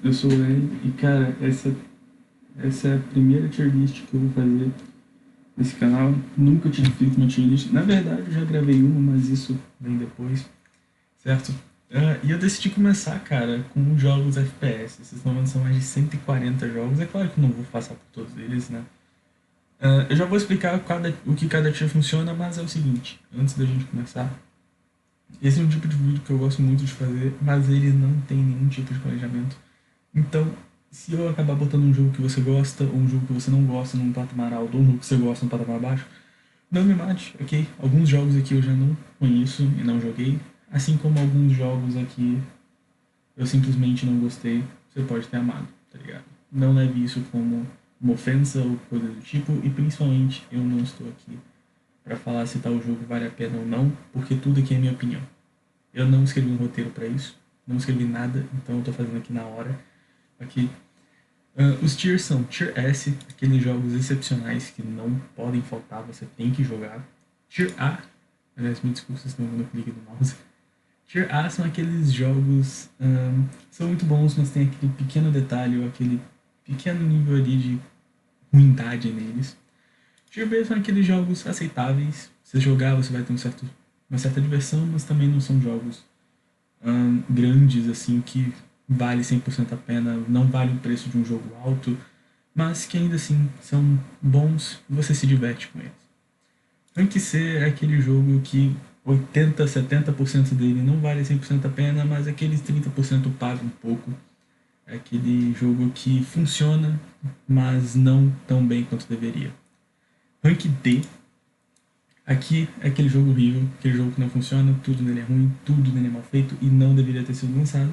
Eu sou o L e cara, essa é a primeira tier list que eu vou fazer nesse canal. Nunca tinha feito uma tier list. Na verdade, eu já gravei uma, mas isso vem depois, certo? E eu decidi começar, cara, com jogos FPS. Vocês estão vendo, são mais de 140 jogos. É claro que eu não vou passar por todos eles, né? Eu já vou explicar o que cada tier funciona, mas é o seguinte, antes da gente começar, esse é um tipo de vídeo que eu gosto muito de fazer, mas ele não tem nenhum tipo de planejamento. Então, se eu acabar botando um jogo que você gosta, ou um jogo que você não gosta num patamar alto, ou um jogo que você gosta num patamar baixo, não me mate, ok? Alguns jogos aqui eu já não conheço e não joguei, assim como alguns jogos aqui eu simplesmente não gostei, você pode ter amado, tá ligado? Não leve isso como uma ofensa ou coisa do tipo, e principalmente eu não estou aqui para falar se tal jogo vale a pena ou não, porque tudo aqui é minha opinião. Eu não escrevi um roteiro para isso, não escrevi nada, então eu tô fazendo aqui na hora. Aqui. Os tiers são Tier S, aqueles jogos excepcionais que não podem faltar, você tem que jogar. Tier A, aliás, me desculpa se estão vendo o clique do mouse. Tier A são aqueles jogos são muito bons, mas tem aquele pequeno detalhe ou aquele pequeno nível ali de ruindade neles. Tier B são aqueles jogos aceitáveis. Se jogar, você vai ter uma certa diversão, mas também não são jogos grandes assim que vale 100% a pena, não vale o preço de um jogo alto, mas que ainda assim são bons e você se diverte com eles. Rank C é aquele jogo que 80, 70% dele não vale 100% a pena, mas aqueles 30% paga um pouco. É aquele jogo que funciona, mas não tão bem quanto deveria. Rank D, aqui é aquele jogo horrível, aquele jogo que não funciona, tudo nele é ruim, tudo nele é mal feito e não deveria ter sido lançado.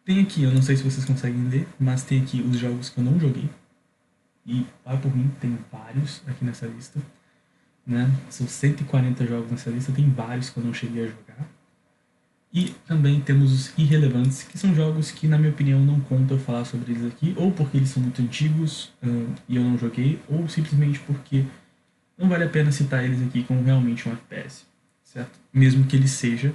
Tem aqui, eu não sei se vocês conseguem ler, mas tem aqui os jogos que eu não joguei. E, vai por mim, tem vários aqui nessa lista. Né? São 140 jogos nessa lista, tem vários que eu não cheguei a jogar. E também temos os irrelevantes, que são jogos que, na minha opinião, não conta eu falar sobre eles aqui, ou porque eles são muito antigos e eu não joguei, ou simplesmente porque não vale a pena citar eles aqui como realmente um FPS, certo? Mesmo que ele seja.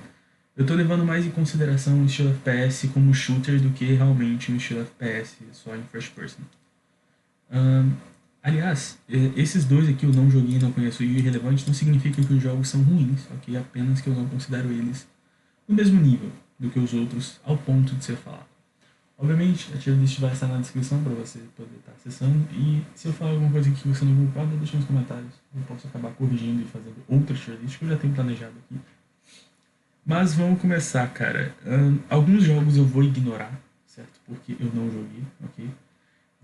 Eu tô levando mais em consideração o estilo FPS como shooter do que realmente um estilo FPS só em first person. Ahn, Aliás, esses dois aqui eu não joguei, não conheço e irrelevante não significa que os jogos são ruins, ok? Apenas que eu não considero eles no mesmo nível do que os outros ao ponto de ser falado. Obviamente, a tier list vai estar na descrição para você poder estar acessando e se eu falar alguma coisa que você não concorda, deixa nos comentários. Eu posso acabar corrigindo e fazendo outra tier list que eu já tenho planejado aqui. Mas vamos começar, cara. Alguns jogos eu vou ignorar, certo? Porque eu não joguei, ok?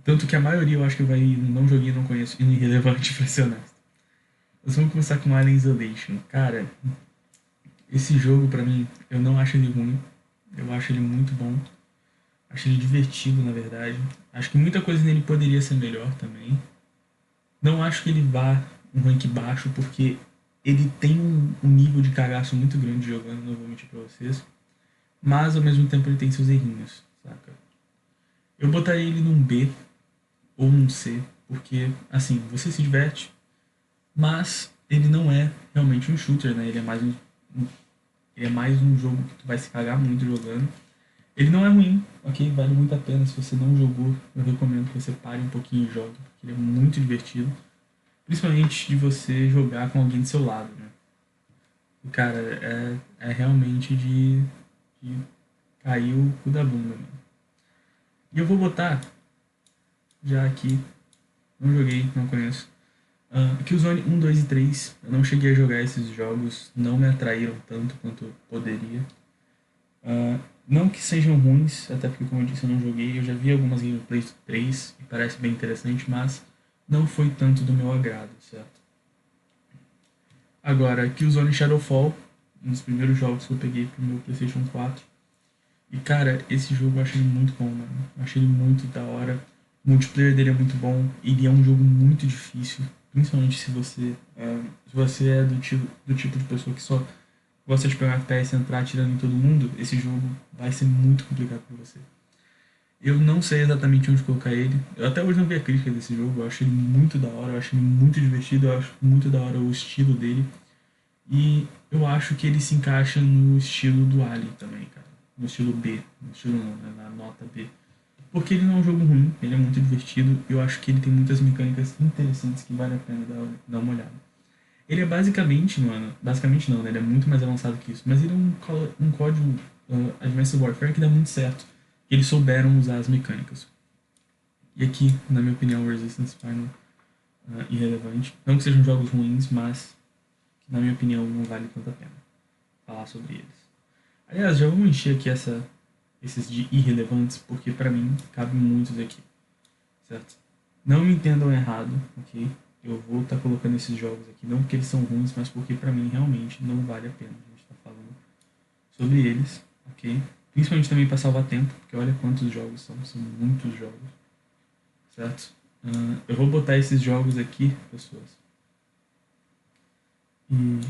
Tanto que a maioria eu acho que vai não joguei, não conheço e não irrelevante pra ser honesto. Nós vamos começar com Alien Isolation. Cara, esse jogo pra mim, eu não acho ele ruim. Eu acho ele muito bom. Acho ele divertido, na verdade. Acho que muita coisa nele poderia ser melhor também. Não acho que ele vá um rank baixo, porque ele tem um nível de cagaço muito grande jogando, não vou mentir pra vocês. Mas ao mesmo tempo ele tem seus errinhos, saca? Eu botaria ele num B ou num C, porque assim, você se diverte, mas ele não é realmente um shooter, né? Ele é mais um jogo que tu vai se cagar muito jogando. Ele não é ruim, ok? Vale muito a pena. Se você não jogou, eu recomendo que você pare um pouquinho e jogue, porque ele é muito divertido. Principalmente de você jogar com alguém do seu lado, né? E, cara, é realmente de cair o cu da bunda, mano. E eu vou botar já aqui. Não joguei, não conheço. Killzone 1, 2 e 3. Eu não cheguei a jogar esses jogos, não me atraíram tanto quanto poderia. Não que sejam ruins, até porque, como eu disse, eu não joguei. Eu já vi algumas gameplays do 3 e parece bem interessante, mas não foi tanto do meu agrado, certo? Agora, Killzone Shadowfall, um dos primeiros jogos que eu peguei pro meu PlayStation 4. E cara, esse jogo eu achei muito bom, mano. Eu achei ele muito da hora. O multiplayer dele é muito bom. Ele é um jogo muito difícil. Principalmente se você é do tipo de pessoa que só gosta de pegar uma FPS e entrar atirando em todo mundo, esse jogo vai ser muito complicado pra você. Eu não sei exatamente onde colocar ele. Eu até hoje não vi a crítica desse jogo. Eu acho ele muito da hora, eu acho ele muito divertido, eu acho muito da hora o estilo dele. E eu acho que ele se encaixa no estilo do Alien também, cara. no estilo B, no estilo não, né, na nota B. Porque ele não é um jogo ruim, ele é muito divertido, eu acho que ele tem muitas mecânicas interessantes que vale a pena dar uma olhada. Ele é basicamente, mano, basicamente não, né, ele é muito mais avançado que isso, mas ele é um código Advanced Warfare que dá muito certo, que eles souberam usar as mecânicas. E aqui, na minha opinião, o Resistance Final irrelevante. Não que sejam jogos ruins, mas que, na minha opinião, não vale tanta pena falar sobre eles. Aliás, já vamos encher aqui esses de irrelevantes, porque pra mim cabem muitos aqui, certo? Não me entendam errado, ok? Eu vou estar colocando esses jogos aqui, não porque eles são ruins, mas porque pra mim realmente não vale a pena a gente estar falando sobre eles, ok? Principalmente também para salvar tempo, porque olha quantos jogos são muitos jogos, certo? Eu vou botar esses jogos aqui, pessoas. E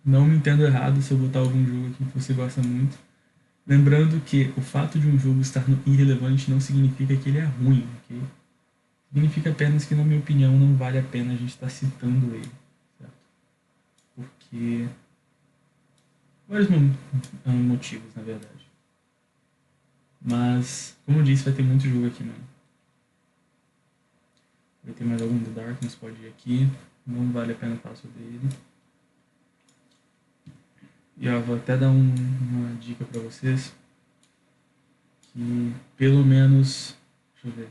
não me entendo errado se eu botar algum jogo aqui que você gosta muito. Lembrando que o fato de um jogo estar no irrelevante não significa que ele é ruim, ok? Significa apenas que, na minha opinião, não vale a pena a gente estar citando ele, certo? Porque... vários motivos, na verdade. Mas, como eu disse, vai ter muito jogo aqui, mano. Vai ter mais algum The Darkness, pode ir aqui. Não vale a pena falar sobre ele. E ó, vou até dar uma dica pra vocês. Que pelo menos... deixa eu ver.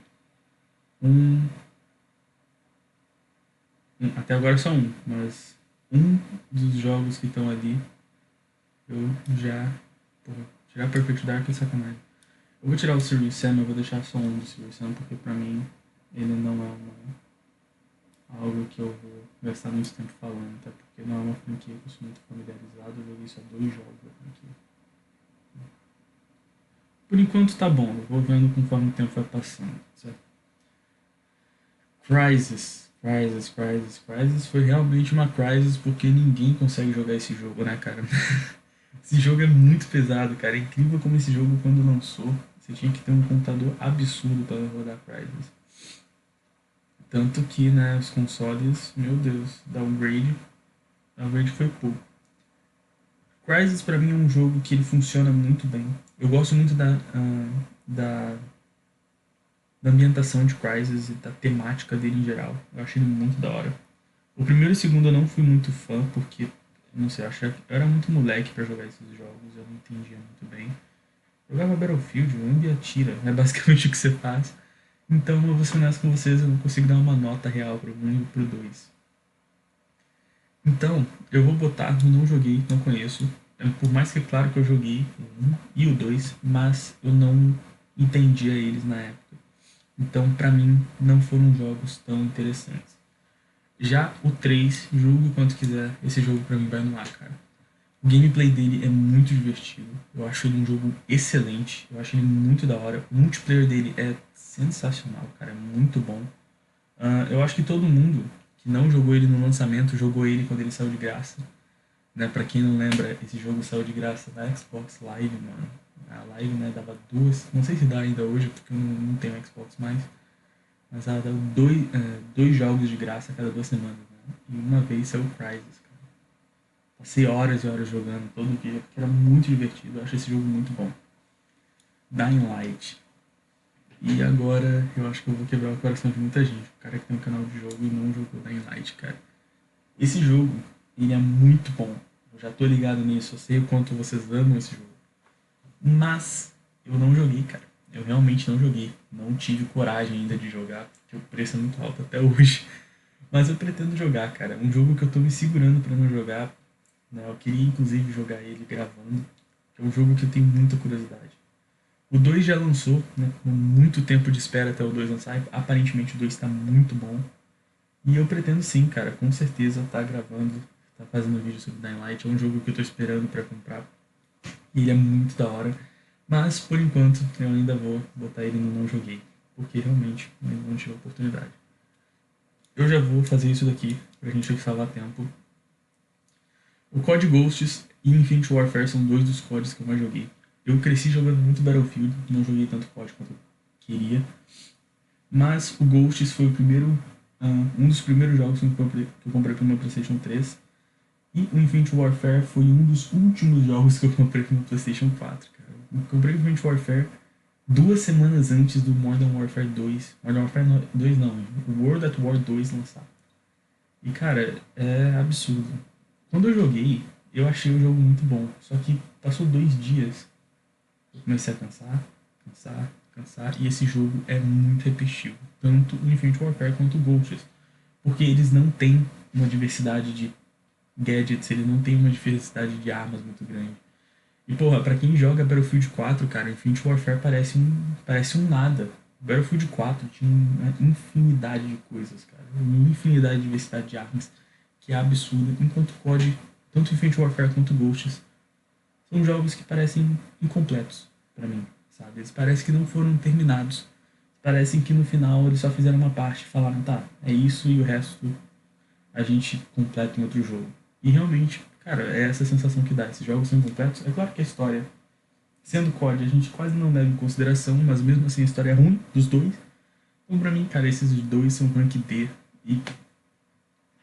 Até agora só um, mas um dos jogos que estão ali eu já... porra, tirar Perfect Dark é sacanagem. Eu vou tirar o Serious Sam, eu vou deixar só um do Serious Sam, porque pra mim ele não é algo que eu vou gastar muito tempo falando, até porque não é uma franquia que eu sou muito familiarizado, eu joguei só 2 jogos da franquia. Por enquanto tá bom, eu vou vendo conforme o tempo vai passando, certo? Crysis foi realmente uma Crysis porque ninguém consegue jogar esse jogo, né, cara? Esse jogo é muito pesado, cara. É incrível como esse jogo, quando lançou, você tinha que ter um computador absurdo para rodar Crysis. Tanto que, né, os consoles, meu Deus, downgrade foi pouco. Crysis pra mim é um jogo que ele funciona muito bem. Eu gosto muito da ambientação de Crysis e da temática dele em geral. Eu achei ele muito da hora. O primeiro e o segundo eu não fui muito fã, porque, não sei, eu era muito moleque pra jogar esses jogos, eu não entendia muito bem. Eu jogava Battlefield, anda e atira, é basicamente o que você faz. Então eu vou ser honesto com vocês, eu não consigo dar uma nota real pro 1 e pro 2. Então, eu vou botar, eu não joguei, não conheço. Por mais que é claro que eu joguei o 1 e o 2, mas eu não entendia eles na época. Então, pra mim, não foram jogos tão interessantes. Já o 3, julgue quanto quiser, esse jogo pra mim vai no ar, cara. O gameplay dele é muito divertido. Eu acho ele um jogo excelente. Eu acho ele muito da hora. O multiplayer dele é sensacional, cara. É muito bom. Eu acho que todo mundo que não jogou ele no lançamento jogou ele quando ele saiu de graça. Né? Pra quem não lembra, esse jogo saiu de graça na Xbox Live, mano. A Live, né, dava 2. Não sei se dá ainda hoje, porque eu não tenho Xbox mais. Mas ela dava 2 jogos de graça a cada 2 semanas. Né? E uma vez saiu o Crysis. Passei horas e horas jogando todo dia, porque era muito divertido. Eu acho esse jogo muito bom. Dying Light. E agora eu acho que eu vou quebrar o coração de muita gente. O cara que tem um canal de jogo e não jogou Dying Light, cara. Esse jogo, ele é muito bom. Eu já tô ligado nisso, eu sei o quanto vocês amam esse jogo. Mas eu não joguei, cara. Eu realmente não joguei. Não tive coragem ainda de jogar, porque o preço é muito alto até hoje. Mas eu pretendo jogar, cara. Um jogo que eu tô me segurando pra não jogar. Né? Eu queria inclusive jogar ele gravando. É um jogo que eu tenho muita curiosidade. O 2 já lançou, né? Com muito tempo de espera até o 2 lançar. Aparentemente o 2 está muito bom. E eu pretendo sim, cara, com certeza tá gravando, tá fazendo vídeo sobre Dying Light. É um jogo que eu tô esperando pra comprar. E ele é muito da hora. Mas por enquanto eu ainda vou botar ele no não joguei. Porque realmente eu ainda não tive a oportunidade. Eu já vou fazer isso daqui pra gente salvar tempo. O COD Ghosts e Infinite Warfare são 2 dos CODs que eu mais joguei. Eu cresci jogando muito Battlefield, não joguei tanto COD quanto eu queria. Mas o Ghosts foi um dos primeiros jogos que eu comprei pro meu PlayStation 3. E o Infinite Warfare foi um dos últimos jogos que eu comprei pro meu PlayStation 4, cara. cara. Eu comprei o Infinite Warfare 2 semanas antes do Modern Warfare 2. Modern Warfare 2 não, o World at War 2 lançar. E cara, é absurdo. Quando eu joguei, eu achei o jogo muito bom. Só que passou 2 dias, eu comecei a cansar, cansar, cansar. E esse jogo é muito repetitivo. Tanto o Infinite Warfare quanto o Ghosts. Porque eles não têm uma diversidade de gadgets, eles não têm uma diversidade de armas muito grande. E porra, pra quem joga Battlefield 4, cara, Infinite Warfare parece um nada. Battlefield 4 tinha uma infinidade de coisas, cara. Uma infinidade de diversidade de armas que é absurda. Enquanto o COD, tanto Infinite Warfare quanto Ghosts, são jogos que parecem incompletos pra mim, sabe? Eles parecem que não foram terminados. Parecem que no final eles só fizeram uma parte e falaram, tá, é isso e o resto a gente completa em outro jogo. E realmente, cara, é essa sensação que dá. Esses jogos são incompletos. É claro que a história, sendo COD, a gente quase não leva em consideração, mas mesmo assim a história é ruim dos dois. Então pra mim, cara, esses dois são rank D e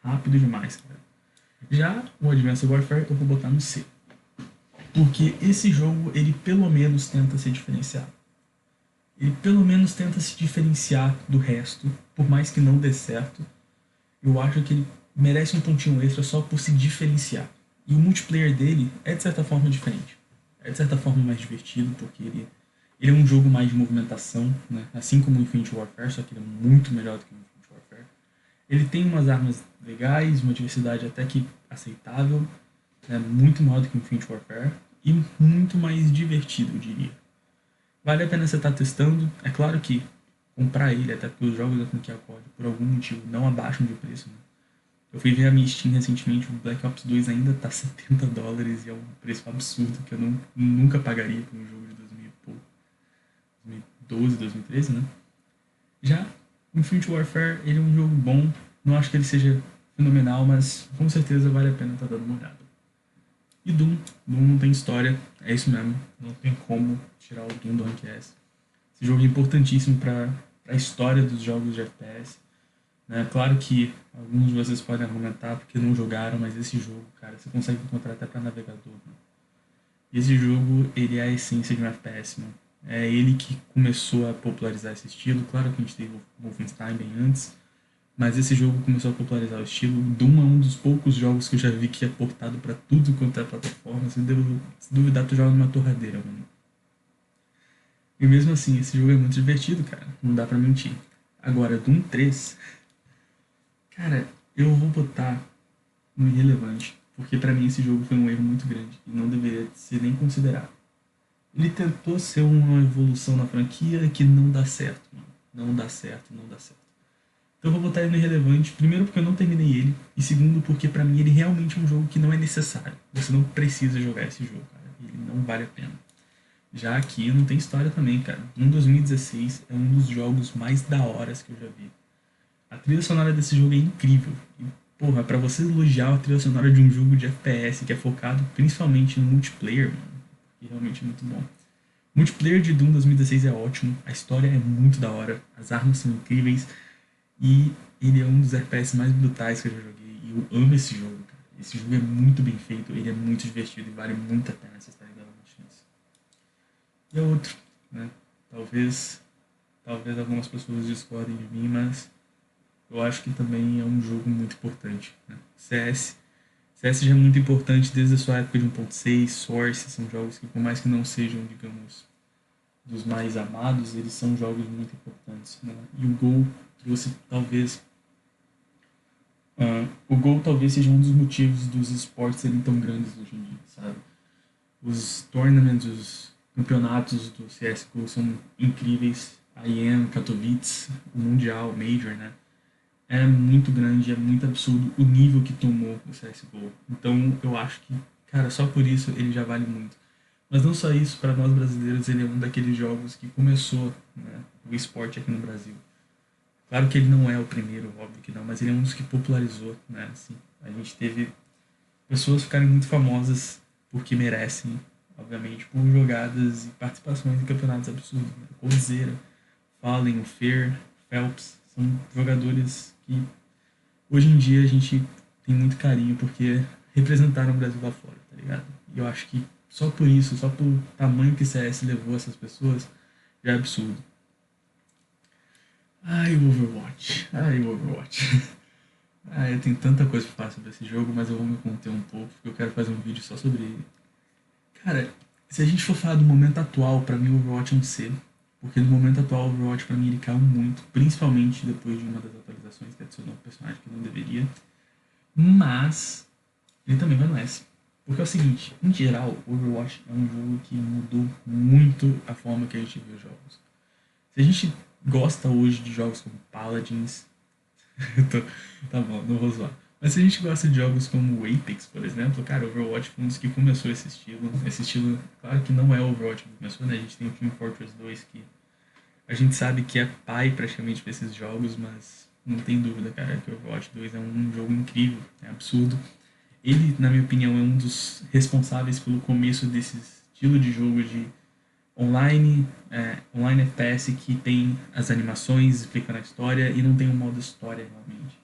rápido demais, cara. Já o Advanced Warfare eu vou botar no C. Porque esse jogo, ele pelo menos tenta se diferenciar. Ele pelo menos tenta se diferenciar do resto, por mais que não dê certo. Eu acho que ele merece um pontinho extra só por se diferenciar. E o multiplayer dele é de certa forma diferente. É de certa forma mais divertido, porque ele é um jogo mais de movimentação, né? Assim como o Infinite Warfare, só que ele é muito melhor do que o Infinite Warfare. Ele tem umas armas legais, uma diversidade até que aceitável, né? Muito maior do que o Infinite Warfare, e muito mais divertido, eu diria. Vale a pena você estar testando. É claro que comprar ele, até porque os jogos da franquia COD, por algum motivo, não abaixam de preço, né? Eu fui ver a minha Steam recentemente, o Black Ops 2 ainda tá US$ 70 e é um preço absurdo que eu nunca pagaria por um jogo de 2000 e pouco, 2012, 2013, né? Já Infinite Warfare, ele é um jogo bom, não acho que ele seja fenomenal, mas com certeza vale a pena estar dando uma olhada. E Doom não tem história, é isso mesmo, não tem como tirar o Doom do Rank S. Esse jogo é importantíssimo para a história dos jogos de FPS. Né? Claro que alguns de vocês podem argumentar porque não jogaram, mas esse jogo, cara, você consegue encontrar até para navegador. Né? E esse jogo, ele é a essência de um FPS, mano. É ele que começou a popularizar esse estilo. Claro que a gente teve o Wolfenstein bem antes, mas esse jogo começou a popularizar o estilo. Doom é um dos poucos jogos que eu já vi que é portado para tudo quanto é plataforma. Se duvidar, tu joga numa torradeira, mano. E mesmo assim, esse jogo é muito divertido, cara. Não dá pra mentir. Agora, Doom 3, cara, eu vou botar no irrelevante, porque pra mim esse jogo foi um erro muito grande e não deveria ser nem considerado. Ele tentou ser uma evolução na franquia que não dá certo, mano. Não dá certo, não dá certo. Então eu vou botar ele no irrelevante, primeiro porque eu não terminei ele, e segundo porque pra mim ele realmente é um jogo que não é necessário. Você não precisa jogar esse jogo, cara. Ele não vale a pena. Já aqui não tem história também, cara. Um 2016 é um dos jogos mais da horas que eu já vi. A trilha sonora desse jogo é incrível. E, porra, pra você elogiar a trilha sonora de um jogo de FPS que é focado principalmente no multiplayer, mano, que realmente é muito bom. O multiplayer de Doom 2016 é ótimo, a história é muito da hora, as armas são incríveis e ele é um dos FPS mais brutais que eu já joguei. E eu amo esse jogo, cara. Esse jogo é muito bem feito, ele é muito divertido e vale muito a pena vocês estarem dando uma chance. E é outro, né? Talvez algumas pessoas discordem de mim, mas eu acho que também é um jogo muito importante. Né? CS já é muito importante desde a sua época de 1.6, Source, são jogos que, por mais que não sejam, digamos, dos mais amados, eles são jogos muito importantes. Né? E o Gol trouxe, talvez. O Gol talvez seja um dos motivos dos esportes serem tão grandes hoje em dia, sabe? Os tournaments, os campeonatos do CSGO são incríveis. A IEM, Katowice, o Mundial, o Major, né? É muito grande, é muito absurdo o nível que tomou o CSGO. Então eu acho que, cara, só por isso ele já vale muito. Mas não só isso, para nós brasileiros, ele é um daqueles jogos que começou, né, o esporte aqui no Brasil. Claro que ele não é o primeiro, óbvio que não, mas ele é um dos que popularizou, né? Assim, a gente teve pessoas ficarem muito famosas porque merecem, obviamente, por jogadas e participações em campeonatos absurdos. Né? Coldzera, Fallen, Fer, Phelps, são jogadores que hoje em dia a gente tem muito carinho porque representaram o Brasil lá fora, tá ligado? E eu acho que só por isso, só por tamanho que CS levou essas pessoas, já é absurdo. Ai, o Overwatch. Ai, o Overwatch. Ah, eu tenho tanta coisa pra falar sobre esse jogo, mas eu vou me conter um pouco, porque eu quero fazer um vídeo só sobre ele. Cara, se a gente for falar do momento atual, pra mim o Overwatch é um C. Porque no momento atual o Overwatch pra mim ele caiu muito, principalmente depois de uma das atualizações que adicionou um personagem que não deveria. Mas ele também vai no S. Porque é o seguinte, em geral, o Overwatch é um jogo que mudou muito a forma que a gente vê os jogos. Se a gente gosta hoje de jogos como Paladins, tô- tá bom, não vou zoar. Mas se a gente gosta de jogos como o Apex, por exemplo, cara, o Overwatch foi um dos que começou esse estilo. Esse estilo, claro que não é o Overwatch que começou, né? A gente tem o Team Fortress 2 que a gente sabe que é pai praticamente para esses jogos, mas não tem dúvida, cara, que o Overwatch 2 é um jogo incrível, é absurdo. Ele, na minha opinião, é um dos responsáveis pelo começo desse estilo de jogo de online FPS que tem as animações explicando a história e não tem um modo história realmente.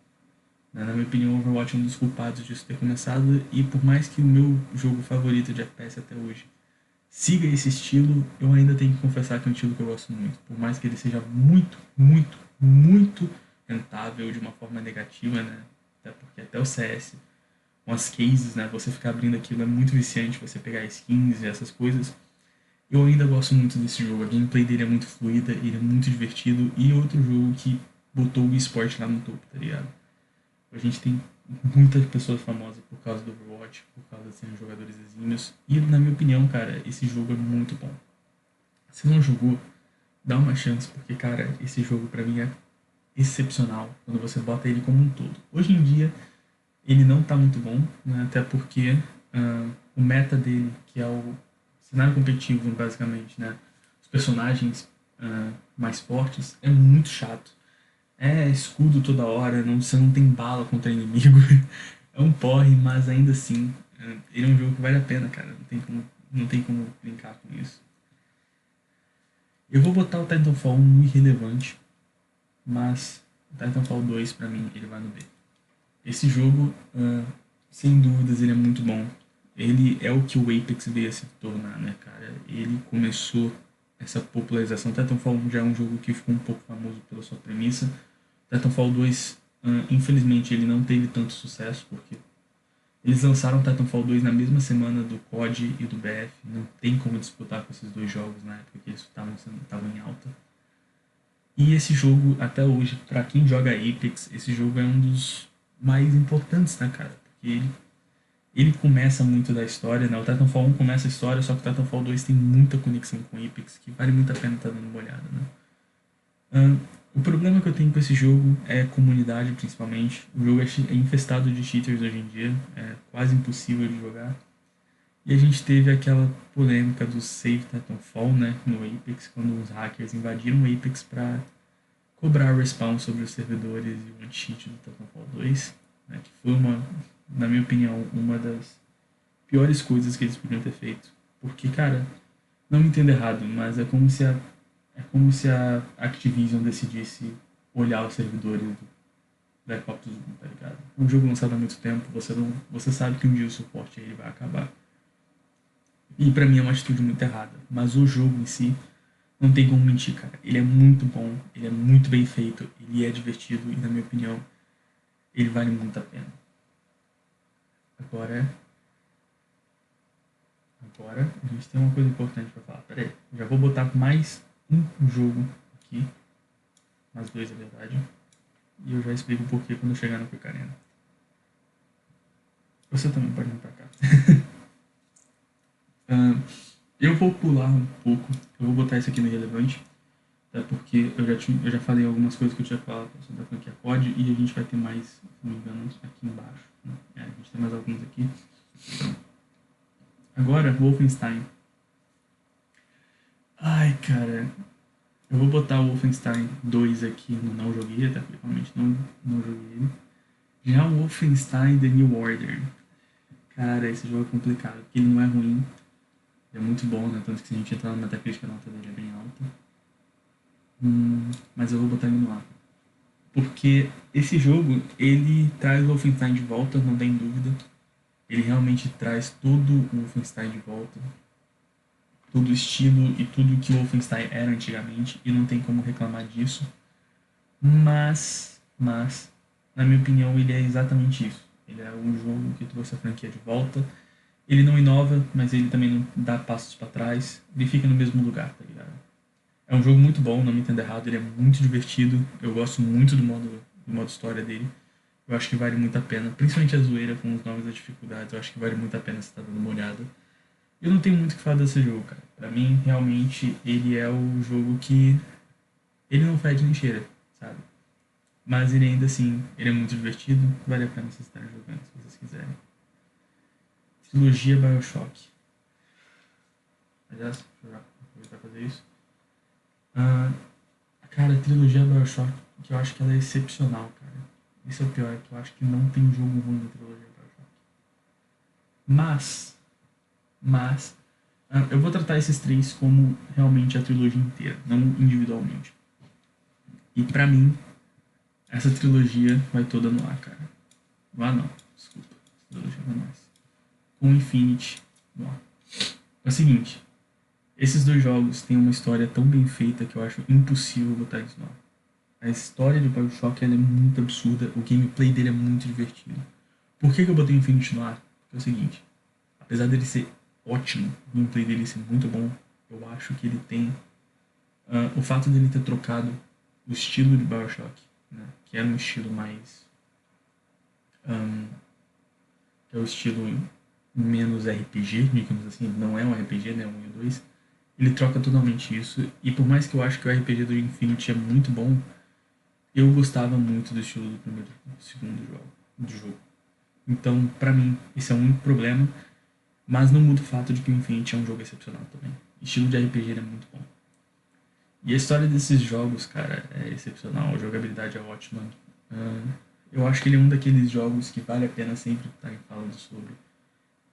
Na minha opinião, o Overwatch é um dos culpados disso ter começado e por mais que o meu jogo favorito de FPS até hoje siga esse estilo, eu ainda tenho que confessar que é um estilo que eu gosto muito. Por mais que ele seja muito, muito, muito rentável de uma forma negativa, né? Até porque até o CS, com as cases, né? Você ficar abrindo aquilo é muito viciante, você pegar skins e essas coisas. Eu ainda gosto muito desse jogo, a gameplay dele é muito fluida, ele é muito divertido e outro jogo que botou o esporte lá no topo, tá ligado? A gente tem muitas pessoas famosas por causa do Overwatch, por causa de serem jogadores exímios. E, na minha opinião, cara, esse jogo é muito bom. Se não jogou, dá uma chance, porque, cara, esse jogo pra mim é excepcional quando você bota ele como um todo. Hoje em dia, ele não tá muito bom, né? Até porque o meta dele, que é o cenário competitivo, basicamente, né? Os personagens mais fortes, é muito chato. É escudo toda hora, não, você não tem bala contra inimigo. É um porre, mas ainda assim, ele é um jogo que vale a pena, cara. Não tem como brincar com isso. Eu vou botar o Titanfall 1 no irrelevante, mas o Titanfall 2 pra mim ele vai no B. Esse jogo, sem dúvidas, ele é muito bom. Ele é o que o Apex veio a se tornar, né, cara? Ele começou essa popularização. Titanfall 1 já é um jogo que ficou um pouco famoso pela sua premissa. Titanfall 2, infelizmente, ele não teve tanto sucesso, porque eles lançaram Titanfall 2 na mesma semana do COD e do BF. Não tem como disputar com esses dois jogos na época que eles estavam em alta. E esse jogo, até hoje, pra quem joga Apex, esse jogo é um dos mais importantes, né, cara? Porque ele começa muito da história, né? O Titanfall 1 começa a história, só que o Titanfall 2 tem muita conexão com Apex, que vale muito a pena estar dando uma olhada, né? O problema que eu tenho com esse jogo é comunidade, principalmente. O jogo é infestado de cheaters hoje em dia, é quase impossível de jogar. E a gente teve aquela polêmica do Save Titanfall, né, no Apex, quando os hackers invadiram o Apex para cobrar respawn sobre os servidores e o anti-cheat do Titanfall 2, né, que foi na minha opinião, uma das piores coisas que eles podiam ter feito. Porque, cara, não me entenda errado, mas é como se a Activision decidisse olhar os servidores do Black Ops 1, tá ligado? É um jogo lançado há muito tempo, você sabe que um dia o suporte ele vai acabar. E pra mim é uma atitude muito errada. Mas o jogo em si, não tem como mentir, cara. Ele é muito bom, ele é muito bem feito, ele é divertido e, na minha opinião, ele vale muito a pena. Agora, agora a gente tem uma coisa importante pra falar. Pera aí, já vou botar mais um jogo aqui, mais dois, na verdade. E eu já explico o porquê quando eu chegar no Quick Arena. Você também pode vir pra cá. Eu vou pular um pouco, eu vou botar isso aqui no relevante, até porque eu já falei algumas coisas que eu tinha falado sobre a franquia COD e a gente vai ter mais, se não me engano, aqui embaixo. Né? A gente tem mais alguns aqui. Agora, Wolfenstein. Ai, cara, eu vou botar o Wolfenstein 2 aqui no não joguei, até porque realmente não joguei ele. Já o Wolfenstein The New Order. Cara, esse jogo é complicado, porque ele não é ruim, ele é muito bom, né? Tanto que se a gente entrar na Metacritic, a nota dele é bem alta. Mas eu vou botar ele no A. Porque esse jogo, ele traz o Wolfenstein de volta, não tem dúvida. Ele realmente traz todo o Wolfenstein de volta, todo o estilo e tudo que o Wolfenstein era antigamente, e não tem como reclamar disso. Mas, na minha opinião, ele é exatamente isso. Ele é um jogo que trouxe a franquia de volta. Ele não inova, mas ele também não dá passos para trás. Ele fica no mesmo lugar, tá ligado? É um jogo muito bom, não me entenda errado, ele é muito divertido. Eu gosto muito do modo história dele. Eu acho que vale muito a pena, principalmente a zoeira com os nomes das dificuldades. Eu acho que vale muito a pena você estar dando uma olhada. Eu não tenho muito o que falar desse jogo, cara. Pra mim, realmente, ele é o jogo que. Ele não fede nem cheira, sabe? Mas ele ainda assim, ele é muito divertido. Vale a pena vocês estarem jogando, se vocês quiserem. Trilogia Bioshock. Aliás, deixa eu aproveitar pra fazer isso. Ah, cara, a trilogia Bioshock, que eu acho que ela é excepcional, cara. Isso é o pior, é que eu acho que não tem jogo ruim na trilogia Bioshock. Mas, eu vou tratar esses três como realmente a trilogia inteira, não individualmente. E pra mim, essa trilogia vai toda no ar, cara. No ar não, desculpa. Essa trilogia vai mais. Com Infinity no ar. É o seguinte, esses dois jogos têm uma história tão bem feita que eu acho impossível botar isso no ar. A história de Bioshock ela é muito absurda, o gameplay dele é muito divertido. Por que eu botei o Infinity no ar? Porque é o seguinte, apesar dele ser ótimo, o gameplay dele ser muito bom, eu acho que ele tem o fato dele ter trocado o estilo de Bioshock, né, que era um estilo mais um, que é o estilo menos RPG, digamos assim, não é um RPG, né, 1 e 2, ele troca totalmente isso, e por mais que eu acho que o RPG do Infinity é muito bom, eu gostava muito do estilo do primeiro e segundo jogo. Então, pra mim, esse é o único problema, mas não muda o fato de que o Infinity é um jogo excepcional também. O estilo de RPG é muito bom. E a história desses jogos, cara, é excepcional, a jogabilidade é ótima. Uh, eu acho que ele é um daqueles jogos que vale a pena sempre estarem falando sobre,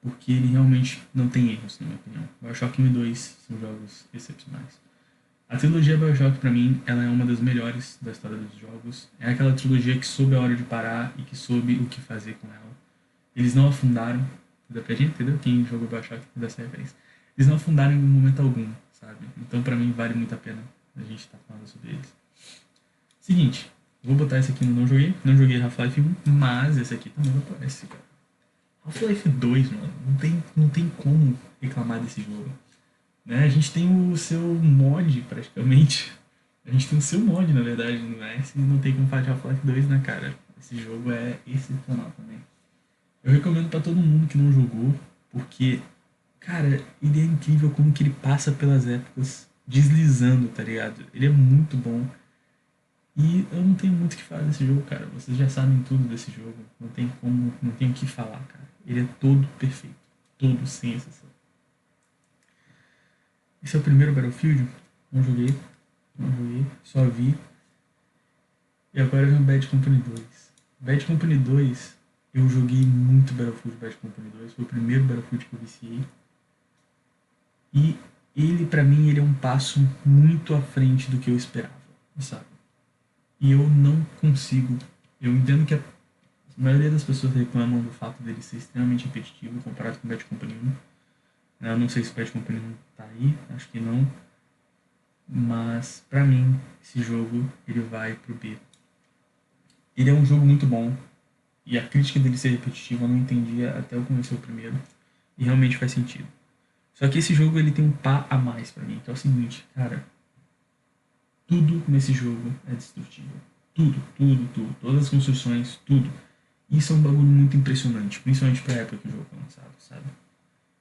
porque ele realmente não tem erros, na minha opinião. Bioshock 1 e 2 são jogos excepcionais. A trilogia Bioshock, pra mim, ela é uma das melhores da história dos jogos. É aquela trilogia que soube a hora de parar e que soube o que fazer com ela. Eles não afundaram, dá pra gente entender quem jogou Bioshock dessa referência. Eles não afundaram em momento algum, sabe? Então, pra mim, vale muito a pena a gente estar falando sobre eles. Seguinte, vou botar esse aqui no não joguei Half-Life 1, mas esse aqui também aparece, cara. Half-Life 2, mano, não tem como reclamar desse jogo. Né? A gente tem o seu mod, praticamente. A gente tem o seu mod, na verdade, no S, e não tem como falar de Half-Life 2, né, cara? Esse jogo é excepcional também. Eu recomendo pra todo mundo que não jogou, porque, cara, ele é incrível como que ele passa pelas épocas deslizando, tá ligado? Ele é muito bom. E eu não tenho muito o que falar desse jogo, cara. Vocês já sabem tudo desse jogo. Não tem como, não tem o que falar, cara. Ele é todo perfeito. Todo sem exceção. Esse é o primeiro Battlefield? Não joguei, só vi. E agora vem o Bad Company 2. Bad Company 2, eu joguei muito Battlefield Bad Company 2. Foi o primeiro Battlefield que eu viciei. E ele, pra mim, ele é um passo muito à frente do que eu esperava, sabe? E eu não consigo. Eu entendo que a maioria das pessoas reclamam do fato dele ser extremamente repetitivo comparado com o Bad Company 1. Eu não sei se o Bad Company 1 tá aí, acho que não. Mas, pra mim, esse jogo ele vai pro B. Ele é um jogo muito bom. E a crítica dele ser repetitiva eu não entendia até eu conhecer o primeiro. E realmente faz sentido. Só que esse jogo ele tem um pá a mais pra mim, que é o seguinte, cara. Tudo nesse jogo é destrutível. Tudo, tudo, tudo. Todas as construções, tudo. Isso é um bagulho muito impressionante, principalmente pra época que o jogo foi lançado, sabe?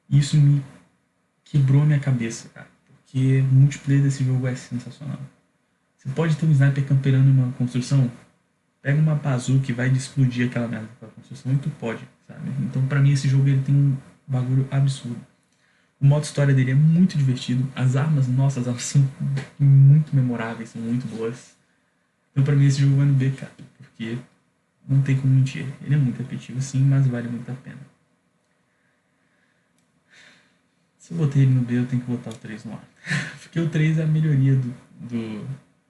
Isso me quebrou a minha cabeça, cara. Porque o multiplayer desse jogo é sensacional. Você pode ter um sniper camperando em uma construção, pega uma bazooka que vai explodir aquela merda daquela construção e tu pode, sabe? Então pra mim esse jogo ele tem um bagulho absurdo. O modo história dele é muito divertido. As armas, nossa, as armas são muito memoráveis, são muito boas. Então pra mim esse jogo vai no B, cara, porque não tem como mentir. Ele é muito repetitivo sim, mas vale muito a pena. Se eu botei ele no B, eu tenho que botar o 3 no A. Porque o 3 é a melhoria do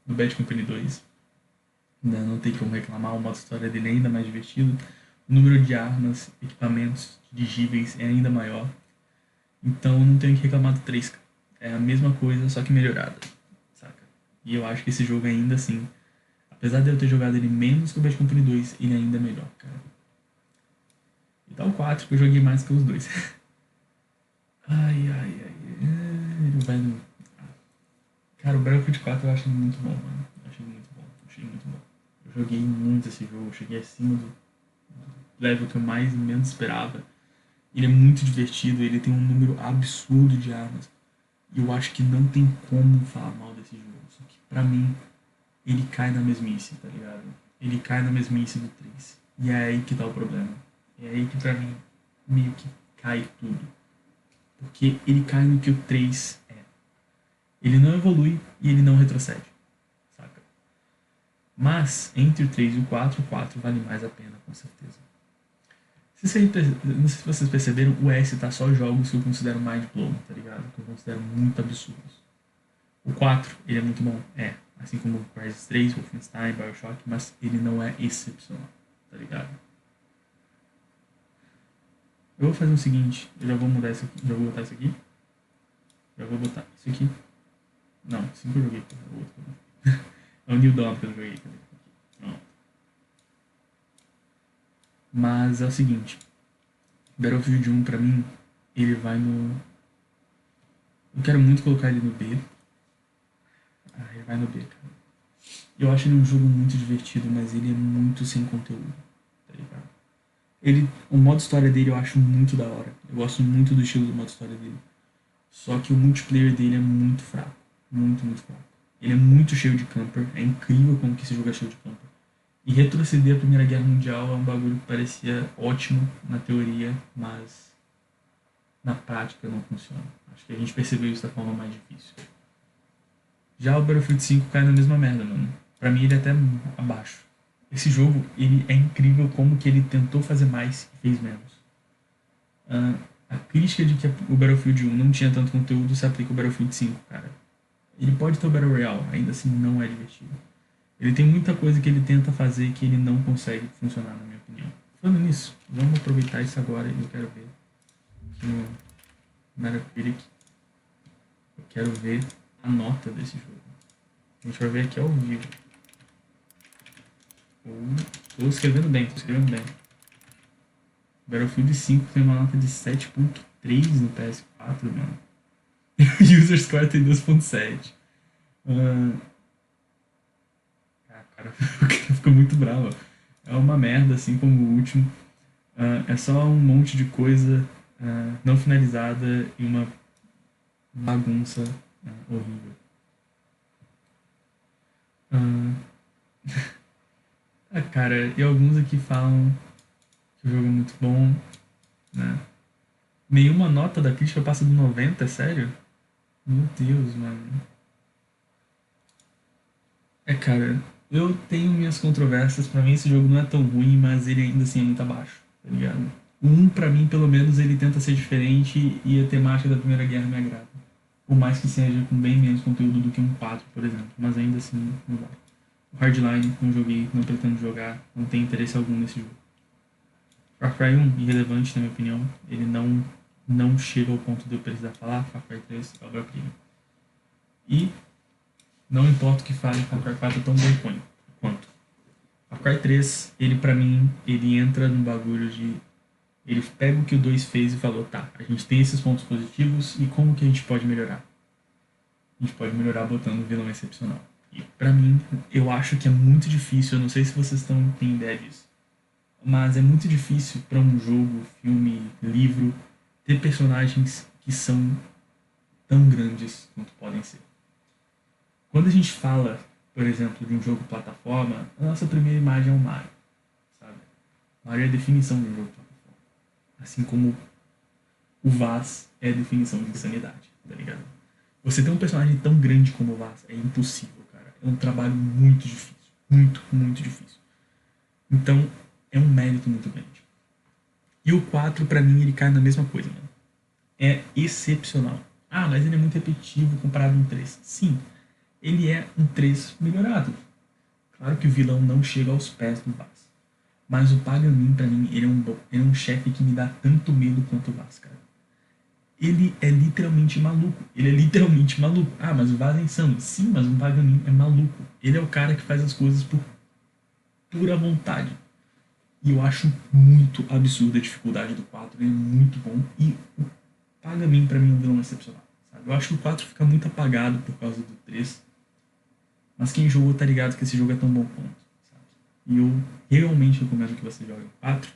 Bad Company 2. Não tem como reclamar, o modo história dele é ainda mais divertido. O número de armas, equipamentos, dirigíveis é ainda maior. Então eu não tenho que reclamar do 3, cara. É a mesma coisa, só que melhorada, saca? E eu acho que esse jogo ainda assim, apesar de eu ter jogado ele menos que o Bad Company 2, ele ainda é melhor, cara. E tá o 4, que eu joguei mais que os dois. Ai, ai, ai. Ele vai no... Cara, o Battlefield 4 eu acho muito bom, mano. Eu achei muito bom, achei muito bom. Eu joguei muito esse jogo, eu cheguei acima do level que eu mais menos esperava. Ele é muito divertido, ele tem um número absurdo de armas. E eu acho que não tem como falar mal desse jogo. Só que pra mim, ele cai na mesmice, tá ligado? Ele cai na mesmice do 3. E é aí que tá o problema. É aí que pra mim, meio que cai tudo. Porque ele cai no que o 3 é. Ele não evolui e ele não retrocede, saca? Mas, entre o 3 e o 4 vale mais a pena, com certeza. Não sei se vocês perceberam, o S tá só jogos que eu considero mind-blowing, tá ligado? Que eu considero muito absurdos. O 4, ele é muito bom, é. Assim como o Crysis 3, Wolfenstein, Bioshock, mas ele não é excepcional, tá ligado? Eu vou fazer o seguinte, eu já vou mudar isso aqui, já vou botar isso aqui. Já vou botar isso aqui. Não, 5 eu joguei, é o outro. É o New Dawn que eu joguei. Pronto. Mas é o seguinte, Battlefield 1 pra mim, ele vai no... Eu quero muito colocar ele no B. Ah, ele vai no B, cara. Eu acho ele um jogo muito divertido, mas ele é muito sem conteúdo, tá ligado? O modo história dele eu acho muito da hora. Eu gosto muito do estilo do modo história dele. Só que o multiplayer dele é muito fraco. Muito, muito fraco. Ele é muito cheio de camper. É incrível como que esse jogo é cheio de camper. E retroceder a Primeira Guerra Mundial é um bagulho que parecia ótimo na teoria, mas na prática não funciona. Acho que a gente percebeu isso da forma mais difícil. Já o Battlefield 5 cai na mesma merda, mano. Pra mim ele é até abaixo. Esse jogo, ele é incrível como que ele tentou fazer mais e fez menos. A crítica de que o Battlefield 1 não tinha tanto conteúdo se aplica ao Battlefield 5, cara. Ele pode ter o Battle Royale, ainda assim não é divertido. Ele tem muita coisa que ele tenta fazer que ele não consegue funcionar, na minha opinião. Falando nisso, vamos aproveitar isso agora e eu quero ver aqui no Metacritic. Eu quero ver a nota desse jogo. A gente vai ver aqui ao vivo. Tô escrevendo bem, tô escrevendo bem. Battlefield 5 tem uma nota de 7.3 no PS4, mano. O User Score tem 2.7. Cara, o cara ficou muito bravo. É uma merda, assim como o último. É só um monte de coisa não finalizada e uma bagunça horrível. Cara, e alguns aqui falam que o jogo é muito bom, né? Nenhuma nota da crítica passa do 90, é sério? Meu Deus, mano. Cara, eu tenho minhas controvérsias. Pra mim esse jogo não é tão ruim, mas ele ainda assim é muito abaixo, tá ligado? O 1, pra mim, pelo menos, ele tenta ser diferente e a temática da Primeira Guerra me agrada. Por mais que seja com bem menos conteúdo do que um 4, por exemplo. Mas ainda assim, não vai. O Hardline, não joguei, não pretendo jogar, não tenho interesse algum nesse jogo. Far Cry 1, irrelevante na minha opinião. Ele não chega ao ponto de eu precisar falar. Far Cry 3 é obra-prima. E não importa o que fale, Far Cry 4 é tão bom quanto. Far Cry 3, ele pra mim, ele entra num bagulho de... Ele pega o que o 2 fez e falou, tá, a gente tem esses pontos positivos e como que a gente pode melhorar? A gente pode melhorar botando um vilão excepcional. E pra mim, eu acho que é muito difícil, eu não sei se vocês têm ideia disso, mas é muito difícil pra um jogo, filme, livro, ter personagens que são tão grandes quanto podem ser. Quando a gente fala, por exemplo, de um jogo plataforma, a nossa primeira imagem é o Mario, sabe? Mario é a definição de um jogo plataforma. Assim como o Vaz é a definição de insanidade, tá ligado? Você ter um personagem tão grande como o Vaz é impossível, cara. É um trabalho muito difícil. Muito, muito difícil. Então, é um mérito muito grande. E o 4, pra mim, ele cai na mesma coisa, mano. É excepcional. Ah, mas ele é muito repetitivo comparado a um 3. Sim, ele é um 3 melhorado. Claro que o vilão não chega aos pés do Vaz. Mas o Pagamin, pra mim, ele é um chefe que me dá tanto medo quanto o Vaz, cara. Ele é literalmente maluco. Ele é literalmente maluco. Ah, mas o Vaz é insano. Sim, mas o Pagamin é maluco. Ele é o cara que faz as coisas por pura vontade. E eu acho muito absurda a dificuldade do 4. Ele é muito bom. E o Pagamin, pra mim, é um vilão excepcional. Sabe? Eu acho que o 4 fica muito apagado por causa do 3. Mas quem jogou tá ligado que esse jogo é tão bom quanto. Sabe? E eu realmente recomendo que você jogue o 4.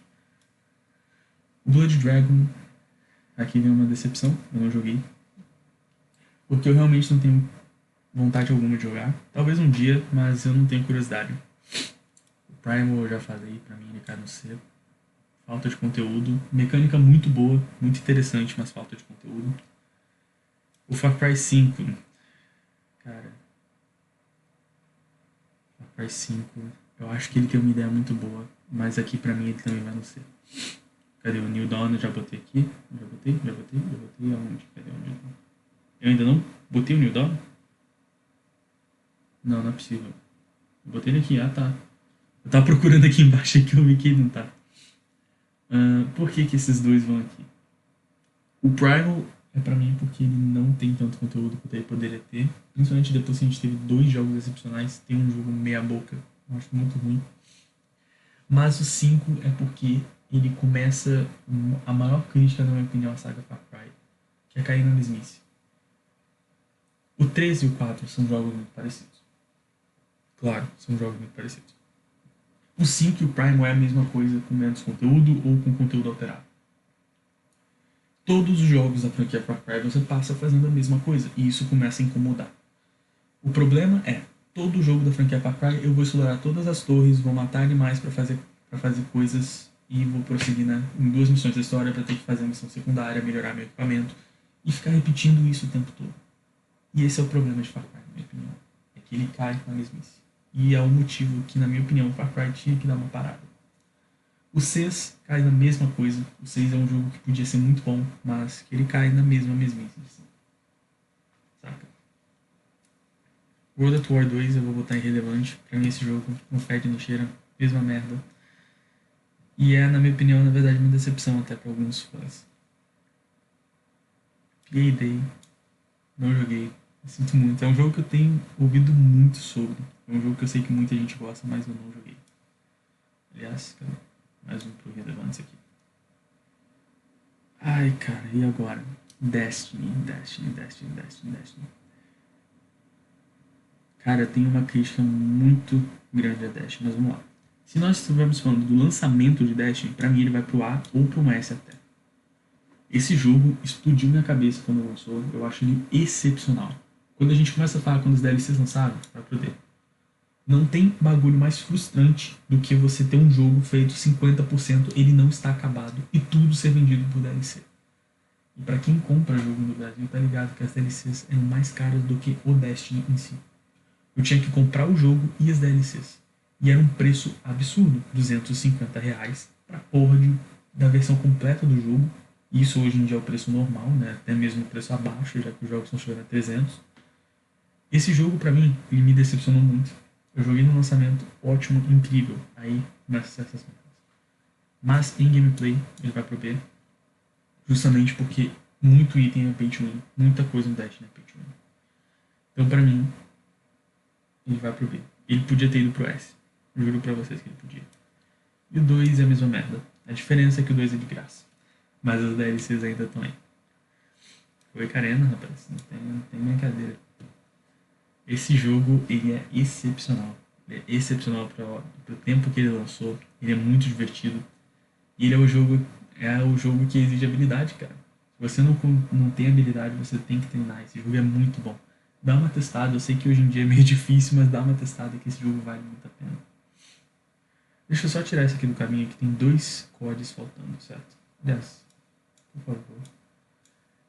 O Blood Dragon, aqui vem uma decepção. Eu não joguei. Porque eu realmente não tenho vontade alguma de jogar. Talvez um dia, mas eu não tenho curiosidade. O Primal eu já falei, pra mim ele cai no seco. Falta de conteúdo. Mecânica muito boa, muito interessante, mas falta de conteúdo. O Far Cry 5. Cara, Far Cry 5, eu acho que ele tem uma ideia muito boa, mas aqui pra mim ele também vai não ser. Cadê o New Dawn? Eu já botei aqui. Já botei aonde? Cadê o New Dawn? Eu ainda não botei o New Dawn? Não, não é possível. Eu botei ele aqui, ah tá. Eu tava procurando aqui embaixo que eu vi que ele não tá. Por que esses dois vão aqui? O Primal é pra mim porque ele não tem tanto conteúdo quanto ele poderia ter. Principalmente depois que a gente teve dois jogos excepcionais, tem um jogo meia boca. Eu acho muito ruim. Mas o 5 é porque ele começa a maior crítica, na minha opinião, à saga Far Cry, que é cair na mesmice. O 3 e o 4 são jogos muito parecidos. Claro, são jogos muito parecidos. O 5 e o Primal é a mesma coisa com menos conteúdo ou com conteúdo alterado. Todos os jogos da franquia Far Cry você passa fazendo a mesma coisa, e isso começa a incomodar. O problema é, todo jogo da franquia Far Cry eu vou explorar todas as torres, vou matar animais pra fazer coisas e vou prosseguir em duas missões da história para ter que fazer a missão secundária, melhorar meu equipamento e ficar repetindo isso o tempo todo. E esse é o problema de Far Cry, na minha opinião. É que ele cai na mesmice. E é o motivo que, na minha opinião, Far Cry tinha que dar uma parada. O 6 cai na mesma coisa. O 6 é um jogo que podia ser muito bom, mas que ele cai na mesma mesmice. Assim. Saca? World at War 2 eu vou botar irrelevante. Pra mim esse jogo não fede nem cheira. Mesma merda. E é, na minha opinião, na verdade, uma decepção até pra alguns fãs. Payday. Não joguei. Eu sinto muito. É um jogo que eu tenho ouvido muito sobre. É um jogo que eu sei que muita gente gosta, mas eu não joguei. Aliás, cadê? Mais um pro relevante aqui. Ai, cara, e agora? Destiny. Cara, eu tenho uma crítica muito grande a Destiny, mas vamos lá. Se nós estivermos falando do lançamento de Destiny, pra mim ele vai pro A ou pro S até. Esse jogo explodiu minha cabeça quando lançou, eu acho ele excepcional. Quando a gente começa a falar quando os DLCs lançaram, vai poder. Não tem bagulho mais frustrante do que você ter um jogo feito 50%, ele não está acabado e tudo ser vendido por DLC. E pra quem compra jogo no Brasil, tá ligado que as DLCs eram mais caras do que o Destiny em si. Eu tinha que comprar o jogo e as DLCs. E era um preço absurdo, R$ 250 pra porra da versão completa do jogo. Isso hoje em dia é o preço normal, né? Até mesmo o preço abaixo, já que os jogos estão chegando a 300. Esse jogo, pra mim, ele me decepcionou muito. Eu joguei no lançamento, ótimo, incrível. Aí começa essas merdas. Mas em gameplay, ele vai pro B. Justamente porque muito item é pay to win. Muita coisa no Destiny é pay to win. Então, pra mim, ele vai pro B. Ele podia ter ido pro S. Juro pra vocês que ele podia. E o 2 é a mesma merda. A diferença é que o 2 é de graça. Mas as DLCs ainda estão aí. Foi Carena, rapaz. Não tem brincadeira. Esse jogo, ele é excepcional. Ele é excepcional pro tempo que ele lançou. Ele é muito divertido. E ele é o jogo que exige habilidade, cara. Se você não tem habilidade, você tem que treinar. Esse jogo é muito bom. Dá uma testada. Eu sei que hoje em dia é meio difícil, mas dá uma testada que esse jogo vale muito a pena. Deixa eu só tirar isso aqui do caminho, que tem 2 códigos faltando, certo? 10. Por favor.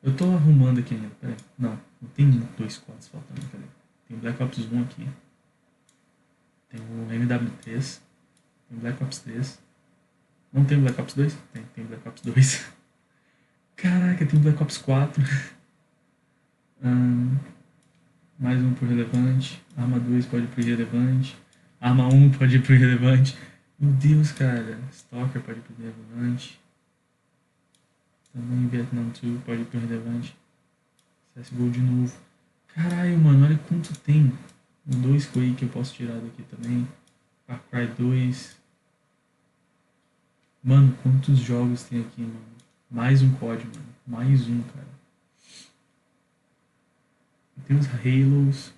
Eu tô arrumando aqui ainda, peraí. Não tem 2 códigos faltando, cadê? Tem o Black Ops 1 aqui. Tem o MW3. Tem o Black Ops 3. Não tem o Black Ops 2? Tem o Black Ops 2. Caraca, tem o Black Ops 4. Mais um pro relevante. Arma 2 pode ir pro irrelevante. Arma 1 pode ir pro irrelevante. Meu Deus, cara. Stalker pode ir pro Relevante. Também Vietnam 2 pode ir pro Relevante. CSGO de novo. Caralho, mano, olha quanto tem. O 2 Quake que eu posso tirar daqui também. Far Cry 2. Mano, quantos jogos tem aqui, mano? Mais um código, mano. Mais um, cara. Tem os Halos.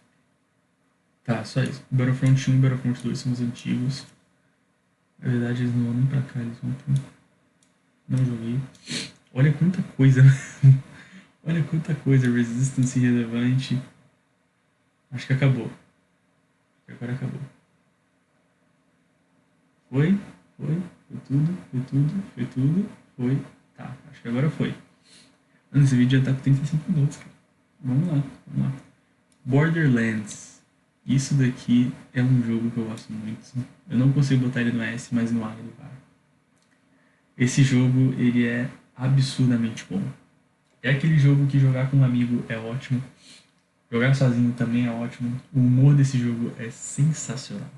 Tá, só isso. Battlefront 1 e Battlefront 2 são os antigos. Na verdade, eles não vão nem pra cá, eles vão pro... Não joguei. Olha quanta coisa, olha quanta coisa. Resistance relevante. Acho que acabou. Acho que agora acabou. Foi? Foi? Foi tudo? Foi tudo? Foi tudo? Foi? Tá, acho que agora foi. Mano, esse vídeo já tá com 35 minutos, cara. Vamos lá, vamos lá. Borderlands. Isso daqui é um jogo que eu gosto muito. Eu não consigo botar ele no S, mas no A ele vai. Esse jogo, ele é absurdamente bom. É aquele jogo que jogar com um amigo é ótimo. Jogar sozinho também é ótimo. O humor desse jogo é sensacional.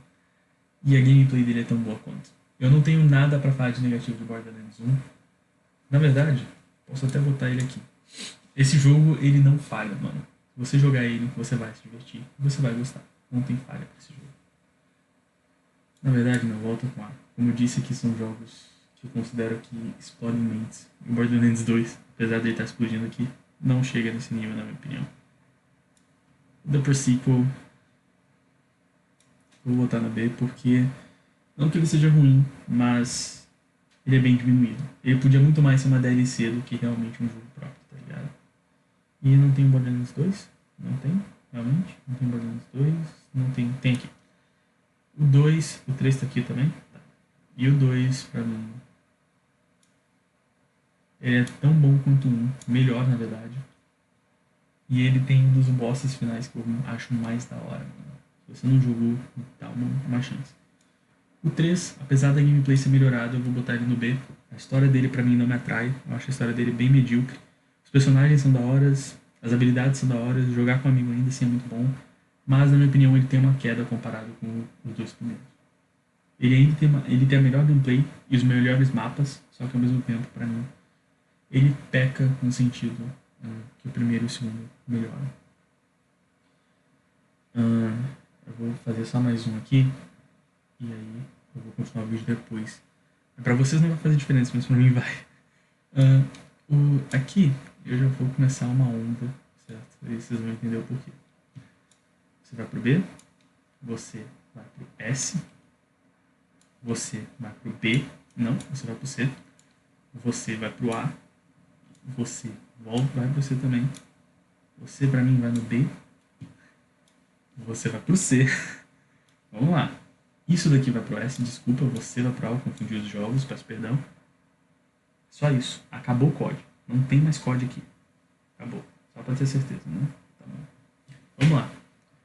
E a gameplay dele é tão boa quanto. Eu não tenho nada pra falar de negativo de Borderlands 1. Na verdade, posso até botar ele aqui. Esse jogo, ele não falha, mano. Se você jogar ele, você vai se divertir. Você vai gostar. Não tem falha pra esse jogo. Na verdade, não, volta com A. Como eu disse aqui, são jogos que eu considero que explodem mentes. O Borderlands 2, apesar de ele estar explodindo aqui, não chega nesse nível, na minha opinião. The Pre-Sequel, vou botar na B porque, não que ele seja ruim, mas ele é bem diminuído. Ele podia muito mais ser uma DLC do que realmente um jogo próprio, tá ligado? E não tem Borderlands 2? Não tem, realmente? Não tem Borderlands 2? Não tem, tem aqui. O 2, o 3 tá aqui também? Tá. E o 2, pra mim, ele é tão bom quanto o 1, melhor na verdade. E ele tem um dos bosses finais que eu acho mais da hora, mano. Se você não jogou, dá uma chance. O 3, apesar da gameplay ser melhorada, eu vou botar ele no B. A história dele pra mim não me atrai. Eu acho a história dele bem medíocre. Os personagens são da hora, as habilidades são da hora, jogar com um amigo ainda assim é muito bom. Mas, na minha opinião, ele tem uma queda comparado com os dois primeiros. Ele ainda tem a melhor gameplay e os melhores mapas, só que ao mesmo tempo, pra mim, ele peca no sentido que o primeiro e o segundo melhoram. Eu vou fazer só mais um aqui e aí eu vou continuar o vídeo depois. Pra vocês não vai fazer diferença, mas pra mim vai. Aqui eu já vou começar uma onda, certo? E vocês vão entender o porquê. Você vai pro B, você vai pro S, você vai pro B, não, você vai pro C, você vai pro A, você vai pro C também, você pra mim vai no B, você vai pro C. Vamos lá. Isso daqui vai pro S, desculpa, você vai pro A, eu confundi os jogos, peço perdão. Só isso, acabou o código. Não tem mais código aqui. Acabou. Só pra ter certeza, né? Tá bom. Vamos lá.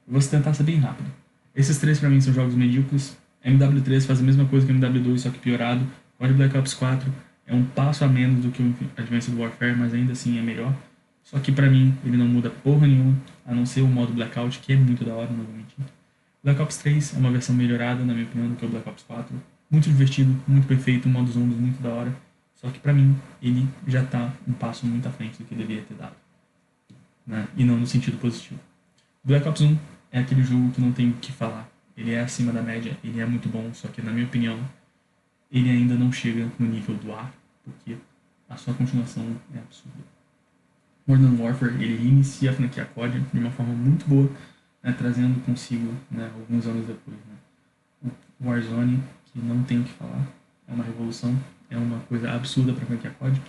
Eu vou tentar ser bem rápido. Esses três pra mim são jogos medíocres. MW3 faz a mesma coisa que MW2, só que piorado. COD Black Ops 4 é um passo a menos do que o Advanced Warfare, mas ainda assim é melhor. Só que pra mim ele não muda porra nenhuma, a não ser o modo Blackout, que é muito da hora, não vou mentir. Black Ops 3 é uma versão melhorada, na minha opinião, do que o Black Ops 4. Muito divertido, muito perfeito, um modo zombies muito da hora. Só que pra mim, ele já tá um passo muito à frente do que deveria ter dado. Né? E não no sentido positivo. Black Ops 1 é aquele jogo que não tem o que falar. Ele é acima da média, ele é muito bom, só que na minha opinião, ele ainda não chega no nível do A, porque a sua continuação é absurda. Modern Warfare, ele reinicia a franquia COD de uma forma muito boa, né, trazendo consigo, né, alguns anos depois, né, o Warzone, que não tem o que falar, é uma revolução, é uma coisa absurda para a franquia COD,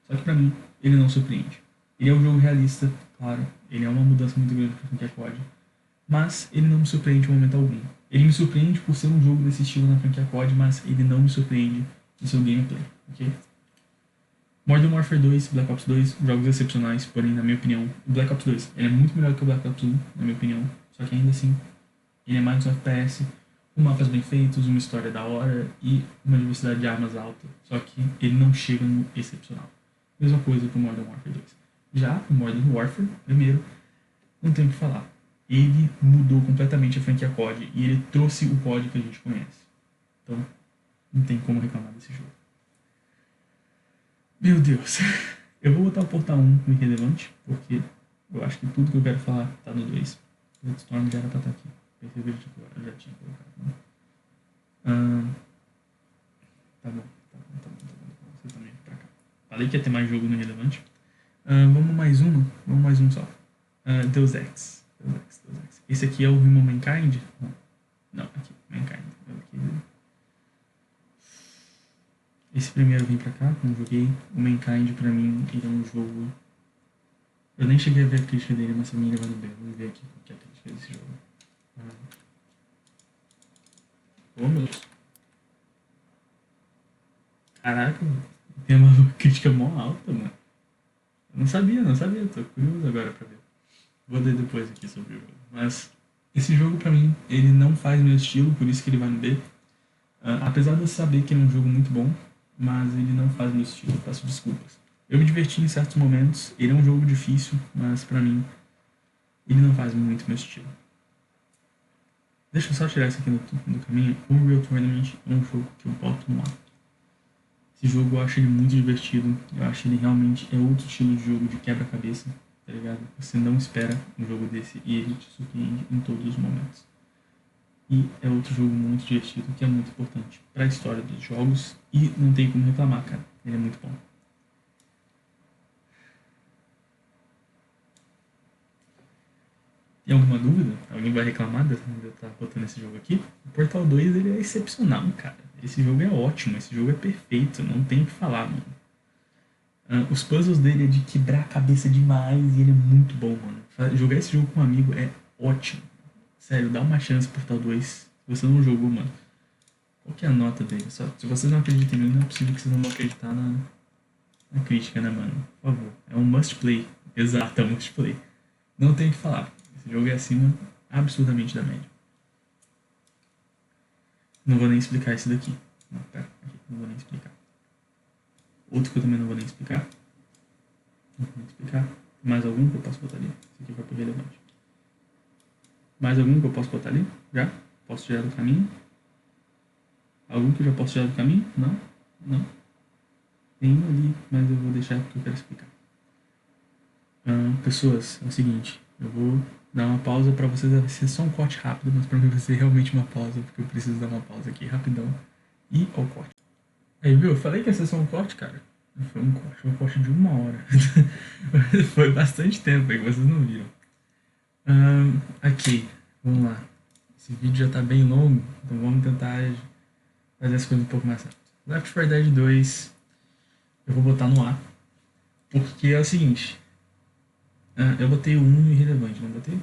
só que para mim, ele não surpreende. Ele é um jogo realista, claro, ele é uma mudança muito grande para a franquia COD, mas ele não me surpreende em momento algum. Ele me surpreende por ser um jogo desse estilo na franquia COD, mas ele não me surpreende no seu gameplay, ok? Modern Warfare 2, Black Ops 2, jogos excepcionais, porém, na minha opinião, o Black Ops 2 ele é muito melhor que o Black Ops 1, na minha opinião, só que ainda assim, ele é mais um FPS, com mapas bem feitos, uma história da hora e uma diversidade de armas alta, só que ele não chega no excepcional. Mesma coisa com o Modern Warfare 2. Já o Modern Warfare, primeiro, não tem o que falar. Ele mudou completamente a franquia COD e ele trouxe o COD que a gente conhece. Então, Não tem como reclamar desse jogo. Meu Deus. Eu vou botar o Portal 1 como irrelevante, porque eu acho que tudo que eu quero falar tá no 2. O Storm já era pra estar aqui. Percebi que eu já tinha colocado, né? Tá bom. Você também pra cá. Falei que ia ter mais jogo no irrelevante. Vamos mais uma? Vamos mais um só. Deus Ex. Esse aqui é o Human Mankind? Não, aqui. Mankind. Esse primeiro vem pra cá, não joguei. O Mankind pra mim ele é um jogo. Eu nem cheguei a ver a crítica dele, mas pra mim ele vai no B. Vamos ver aqui qual que é a crítica desse jogo. Oh meu Deus. Caraca, tem uma crítica mó alta, mano. Eu não sabia, tô curioso agora pra ver. Vou ler depois aqui sobre o jogo. Mas esse jogo pra mim, ele não faz meu estilo, por isso que ele vai no B. Apesar de eu saber que ele é um jogo muito bom, mas ele não faz meu estilo, peço desculpas. Eu me diverti em certos momentos, ele é um jogo difícil, mas pra mim, ele não faz muito meu estilo. Deixa eu só tirar isso aqui do caminho. O Unreal Tournament é um jogo que eu boto no ar. Esse jogo eu acho ele muito divertido, eu acho ele realmente é outro estilo de jogo de quebra-cabeça, tá ligado? Você não espera um jogo desse e ele te surpreende em todos os momentos. E é outro jogo muito divertido, que é muito importante para a história dos jogos e não tem como reclamar, cara. Ele é muito bom. Tem alguma dúvida? Alguém vai reclamar de eu estar botando esse jogo aqui? O Portal 2 ele é excepcional, cara. Esse jogo é ótimo, esse jogo é perfeito, não tem o que falar, mano. Os puzzles dele é de quebrar a cabeça demais e ele é muito bom, mano. Jogar esse jogo com um amigo é ótimo. Sério, dá uma chance pro Portal 2. Se você não jogou, mano. Qual que é a nota dele? Só, se vocês não acreditam em mim, não é possível que vocês não vão acreditar na crítica, né, mano? Por favor. É um must play. Exato, é um must play. Não tem o que falar. Esse jogo é acima absurdamente da média. Não vou nem explicar esse daqui. Não, pera. Aqui, não vou nem explicar. Outro que eu também não vou nem explicar. Não vou nem explicar. Mais algum que eu posso botar ali? Esse aqui vai pro relevante. Mais algum que eu posso botar ali? Já? Posso tirar do caminho? Algum que eu já posso tirar do caminho? Não? Não? Tem um ali, mas eu vou deixar porque eu quero explicar. Pessoas, é o seguinte. Eu vou dar uma pausa pra vocês. Vai ser só um corte rápido, mas pra mim vai ser realmente uma pausa, porque eu preciso dar uma pausa aqui rapidão. E ao corte. Aí, viu? Eu falei que ia ser só um corte, cara. Foi um corte de 1 hora. Foi bastante tempo aí que vocês não viram. Aqui, vamos lá. Esse vídeo já tá bem longo, então vamos tentar fazer as coisas um pouco mais rápido. Left 4 Dead 2, eu vou botar no A, porque é o seguinte, eu botei o 1 no irrelevante, não botei?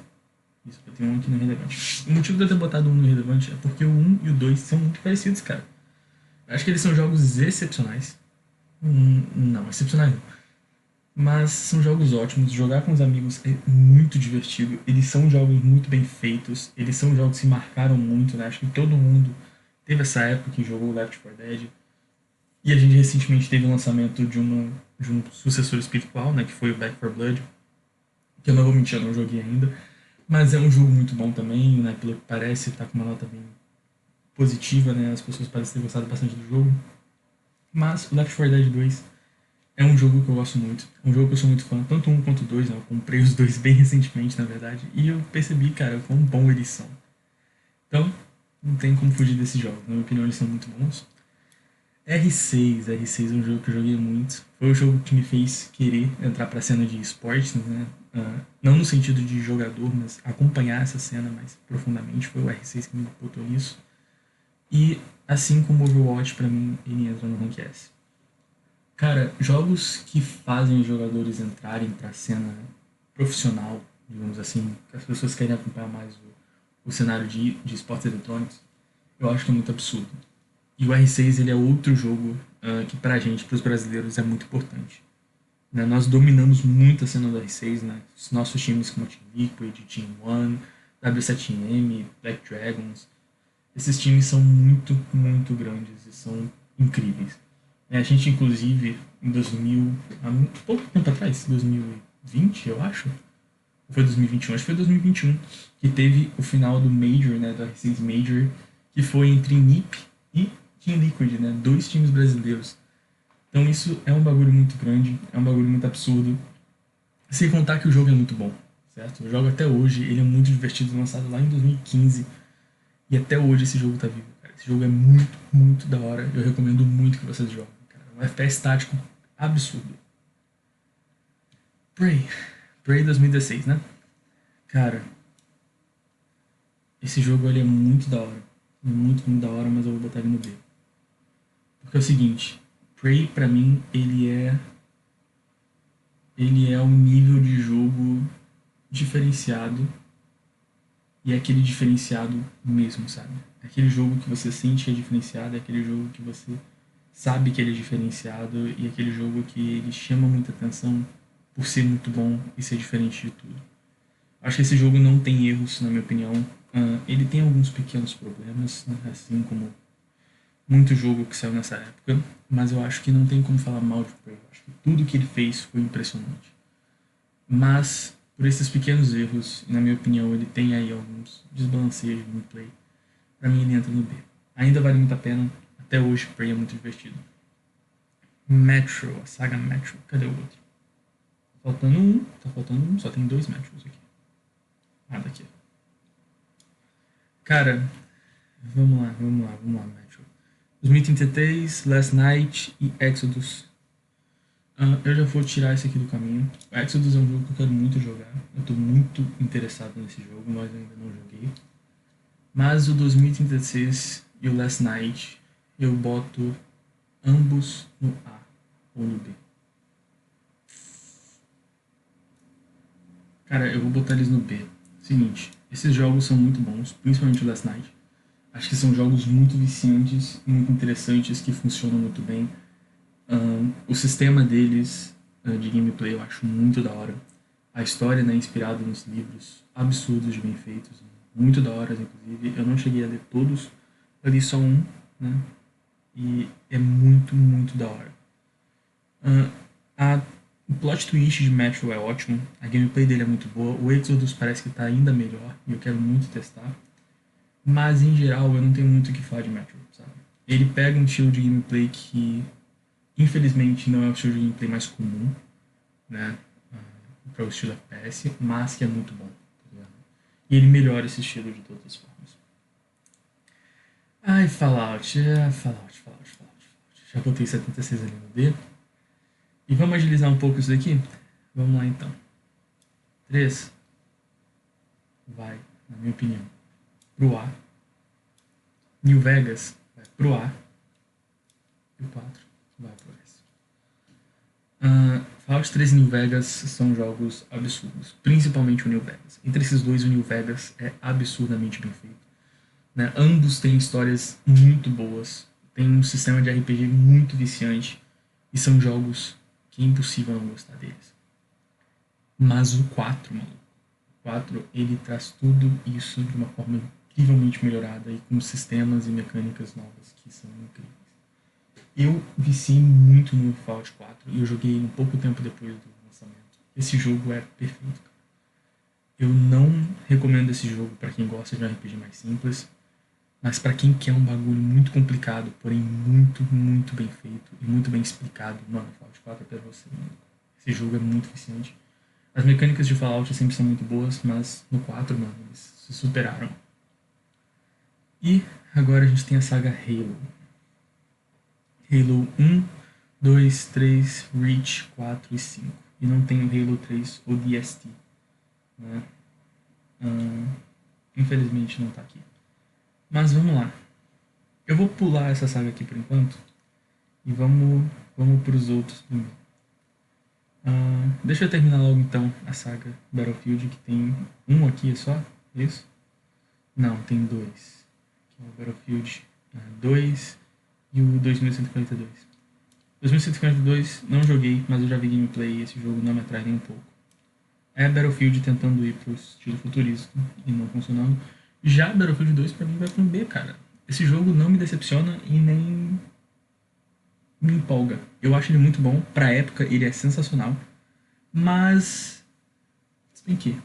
Isso, botei um aqui no irrelevante. O motivo de eu ter botado um no irrelevante é porque o 1 e o 2 são muito parecidos, cara. Eu acho que eles são jogos excepcionais. Não, excepcionais não. Mas são jogos ótimos, jogar com os amigos é muito divertido, eles são jogos muito bem feitos, eles são jogos que marcaram muito, né? Acho que todo mundo teve essa época que jogou Left 4 Dead. E a gente recentemente teve o lançamento de um sucessor espiritual, né? Que foi o Back 4 Blood. Que eu não vou mentir, eu não joguei ainda. Mas é um jogo muito bom também, né? Pelo que parece, tá com uma nota bem positiva, né? As pessoas parecem ter gostado bastante do jogo. Mas o Left 4 Dead 2 é um jogo que eu gosto muito. É um jogo que eu sou muito fã, tanto um quanto dois, né? Eu comprei os dois bem recentemente, na verdade. E eu percebi, cara, quão bom eles são. Então, não tem como fugir desses jogos. Na minha opinião, eles são muito bons. R6 é um jogo que eu joguei muito. Foi o jogo que me fez querer entrar pra cena de esportes, né? Não no sentido de jogador, mas acompanhar essa cena mais profundamente. Foi o R6 que me botou nisso. E, assim como o Overwatch, pra mim, ele entra no Rank S. Cara, jogos que fazem os jogadores entrarem pra cena profissional, digamos assim, que as pessoas querem acompanhar mais o cenário de esportes eletrônicos, eu acho que é muito absurdo. E o R6 ele é outro jogo que pra gente, pros brasileiros, é muito importante. Né? Nós dominamos muito a cena do R6, né? Os nossos times como Team Liquid, Team One, W7M, Black Dragons, esses times são muito, muito grandes e são incríveis. A gente, inclusive, em 2000, há pouco tempo atrás, 2020, eu acho, ou foi 2021, acho que foi 2021, que teve o final do Major, né, do R6 Major, que foi entre NiP e Team Liquid, né? 2 times brasileiros. Então isso é um bagulho muito grande, é um bagulho muito absurdo. Sem contar que o jogo é muito bom, certo? Eu jogo até hoje, ele é muito divertido, lançado lá em 2015. E até hoje esse jogo tá vivo, cara. Esse jogo é muito, muito da hora. Eu recomendo muito que vocês joguem, cara. Um FPS tático absurdo. Prey. Prey 2016, né? Cara, esse jogo ele é muito da hora. Muito, muito da hora, mas eu vou botar ele no B. Porque é o seguinte, Prey pra mim, ele é um nível de jogo diferenciado e é aquele diferenciado mesmo, sabe? É aquele jogo que você sente que é diferenciado, é aquele jogo que você sabe que ele é diferenciado e é aquele jogo que ele chama muita atenção por ser muito bom e ser diferente de tudo. Acho que esse jogo não tem erros, na minha opinião. Ele tem alguns pequenos problemas, né? Assim como muito jogo que saiu nessa época, mas eu acho que não tem como falar mal de Prey. Eu acho que tudo que ele fez foi impressionante. Mas, por esses pequenos erros, na minha opinião, ele tem aí alguns desbalanceios de gameplay. Pra mim, ele entra no B. Ainda vale muito a pena. Até hoje, Prey é muito divertido. Metro, a saga Metro. Cadê o outro? Tá faltando um, só tem 2 Metros aqui. Ah, daqui. Cara, vamos lá, Metro. 2033, Last Night e Exodus. Eu já vou tirar esse aqui do caminho. O Exodus é um jogo que eu quero muito jogar. Eu tô muito interessado nesse jogo, mas ainda não joguei. Mas o 2036 e o Last Night eu boto ambos no A ou no B. Cara, eu vou botar eles no B. Seguinte, esses jogos são muito bons, principalmente o Last Night. Acho que são jogos muito viciantes, muito interessantes, que funcionam muito bem. O sistema deles de gameplay eu acho muito da hora. A história, né, inspirada nos livros absurdos de bem feitos, muito da hora, inclusive. Eu não cheguei a ler todos, eu li só um, né? E é muito, muito da hora. O plot twist de Metro é ótimo, a gameplay dele é muito boa, o Exodus parece que está ainda melhor e eu quero muito testar. Mas em geral eu não tenho muito o que falar de Metro, sabe? Ele pega um estilo de gameplay que infelizmente não é o estilo de gameplay mais comum, né? Para o estilo FPS, mas que é muito bom. Tá, e ele melhora esse estilo de todas as formas. Ai, Fallout. Já botei 76 ali no D. E vamos agilizar um pouco isso daqui? Vamos lá então. 3 vai, na minha opinião, pro A. New Vegas vai pro A. E o 4 vai pro S. Fallout 3 e New Vegas são jogos absurdos, principalmente o New Vegas. Entre esses dois, o New Vegas é absurdamente bem feito. Né? Ambos têm histórias muito boas, tem um sistema de RPG muito viciante e são jogos que é impossível não gostar deles. Mas o 4, mano, o 4 ele traz tudo isso de uma forma incrivelmente melhorada e com sistemas e mecânicas novas que são incríveis. Eu viciei muito no Fallout 4 e eu joguei um pouco tempo depois do lançamento. Esse jogo é perfeito, cara. Eu não recomendo esse jogo para quem gosta de um RPG mais simples, mas para quem quer um bagulho muito complicado, porém muito, muito bem feito e muito bem explicado, mano, Fallout 4 é pra você, mano. Esse jogo é muito eficiente. As mecânicas de Fallout sempre são muito boas, mas no 4, mano, eles se superaram. E agora a gente tem a saga Halo. Halo 1, 2, 3, Reach, 4 e 5. E não tem o Halo 3 ODST. Né? Infelizmente não tá aqui. Mas vamos lá. Eu vou pular essa saga aqui por enquanto. E vamos para os outros primeiro. Deixa eu terminar logo então a saga Battlefield, que tem um aqui só. Isso? Não, tem 2. Que é o Battlefield 2 e o 2142. 2142 não joguei, mas eu já vi gameplay e esse jogo não me atrai nem um pouco. É Battlefield tentando ir pro estilo futurista e não funcionando. Já Battlefield 2 pra mim vai pro B, cara. Esse jogo não me decepciona e nem me empolga. Eu acho ele muito bom, pra época ele é sensacional, mas se bem que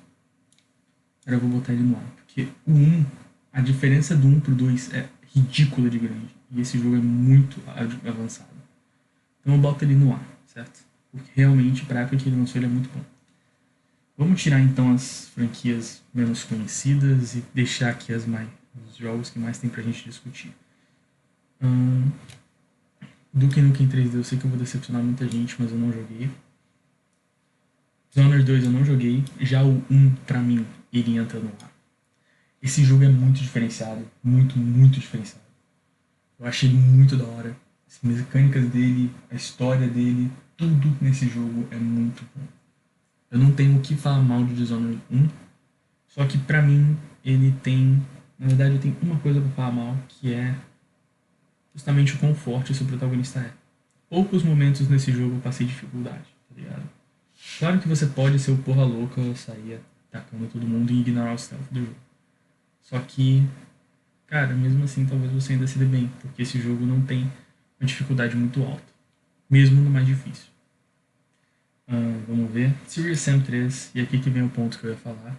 agora eu vou botar ele no A, porque o 1, a diferença do 1 pro 2 é ridícula de grande. E esse jogo é muito avançado. Então eu boto ele no A, certo? Porque realmente, pra época que ele lançou, ele é muito bom. Vamos tirar então as franquias menos conhecidas e deixar aqui os jogos que mais tem pra gente discutir. Duke Nukem 3D eu sei que eu vou decepcionar muita gente, mas eu não joguei. Dishonored 2 eu não joguei. Já o 1, pra mim, ele entra no A. Esse jogo é muito diferenciado. Muito, muito diferenciado. Eu achei ele muito da hora. As mecânicas dele, a história dele, tudo nesse jogo é muito bom. Eu não tenho o que falar mal de Dishonored 1, só que pra mim ele tem... Na verdade eu tenho uma coisa pra falar mal, que é justamente o quão forte o seu protagonista é. Poucos momentos nesse jogo eu passei dificuldade, tá ligado? Claro que você pode ser o porra louca, sair atacando todo mundo e ignorar o stealth do jogo. Só que, cara, mesmo assim talvez você ainda se dê bem, porque esse jogo não tem uma dificuldade muito alta. Mesmo no mais difícil. Vamos ver. Serious Sam 3, e aqui que vem o ponto que eu ia falar.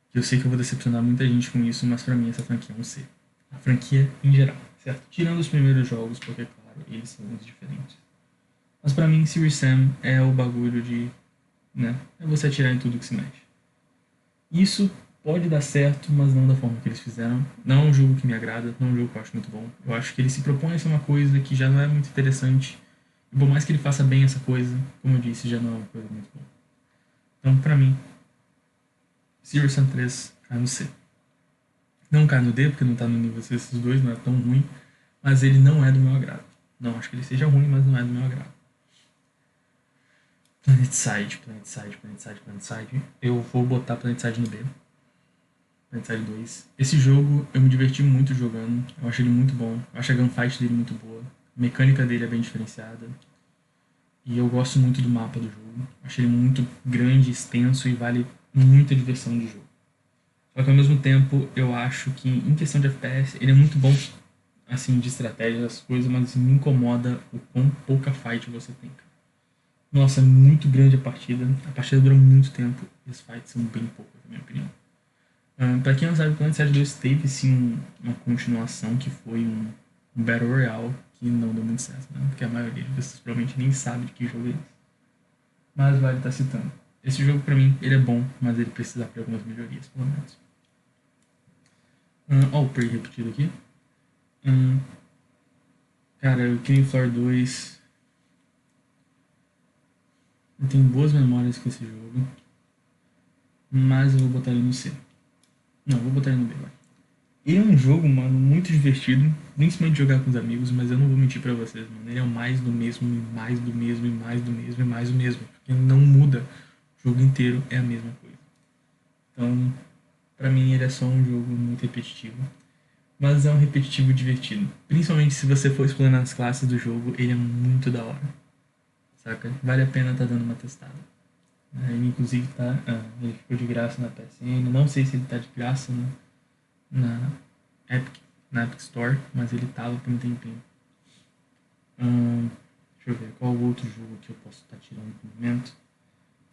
Que eu sei que eu vou decepcionar muita gente com isso, mas pra mim essa franquia é um C. A franquia em geral, certo? Tirando os primeiros jogos, porque, claro, eles são muito diferentes. Mas pra mim, Serious Sam é o bagulho de, né, é você atirar em tudo que se mexe. Isso pode dar certo, mas não da forma que eles fizeram. Não é um jogo que me agrada, não é um jogo que eu acho muito bom. Eu acho que ele se propõe a ser uma coisa que já não é muito interessante. E por mais que ele faça bem essa coisa, como eu disse, já não é uma coisa muito boa. Então, pra mim, Serious Sam 3 cai no C. Não cai no D, porque não tá no nível C esses dois, não é tão ruim. Mas ele não é do meu agrado. Não acho que ele seja ruim, mas não é do meu agrado. PlanetSide. Eu vou botar PlanetSide no B. PlanetSide 2. Esse jogo eu me diverti muito jogando. Eu achei ele muito bom. Eu acho a gunfight dele muito boa. A mecânica dele é bem diferenciada. E eu gosto muito do mapa do jogo. Achei ele muito grande, extenso e vale muita diversão de jogo. Só que ao mesmo tempo eu acho que em questão de FPS ele é muito bom assim de estratégia, as coisas, mas assim, me incomoda o quão pouca fight você tem, cara. Nossa, é muito grande a partida dura muito tempo e as fights são bem poucas, na minha opinião. Pra quem não sabe, Planet Side 2 teve sim uma continuação que foi um Battle Royale que não deu muito certo, né? Porque a maioria de vocês provavelmente nem sabe de que jogo é esse. Mas vale estar citando. Esse jogo pra mim, ele é bom, mas ele precisa de algumas melhorias, pelo menos. Ó o Prey repetido aqui. Cara, o Killing Floor 2. Eu tenho boas memórias com esse jogo. Mas eu vou botar ele no C. Não, vou botar ele no B, vai. Ele é um jogo, mano, muito divertido. Principalmente jogar com os amigos, mas eu não vou mentir pra vocês, mano. Ele é o mais do mesmo, e mais do mesmo, e mais do mesmo, e mais do mesmo. Porque não muda. O jogo inteiro é a mesma coisa. Então, pra mim, ele é só um jogo muito repetitivo. Mas é um repetitivo divertido. Principalmente se você for explorando as classes do jogo, ele é muito da hora. Saca? Vale a pena tá dando uma testada. Ele inclusive tá. Ele ficou de graça na PSN. Não sei se ele tá de graça na Epic, na Epic Store, mas ele tava por um tempinho. Deixa eu ver qual outro jogo que eu posso estar tirando no momento.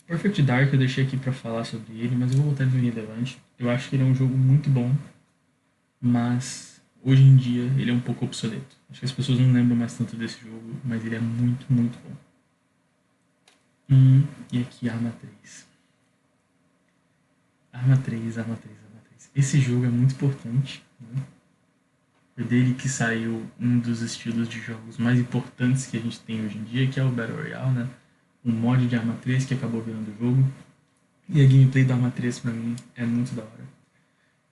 Perfect Dark eu deixei aqui pra falar sobre ele, mas eu vou botar ele no irrelevante. Eu acho que ele é um jogo muito bom, mas hoje em dia ele é um pouco obsoleto. Acho que as pessoas não lembram mais tanto desse jogo, mas ele é muito, muito bom. E aqui Arma 3. Arma 3. Esse jogo é muito importante, né? É dele que saiu um dos estilos de jogos mais importantes que a gente tem hoje em dia, que é o Battle Royale, né? Um mod de Arma 3 que acabou virando o jogo. E a gameplay do Arma 3 pra mim é muito da hora.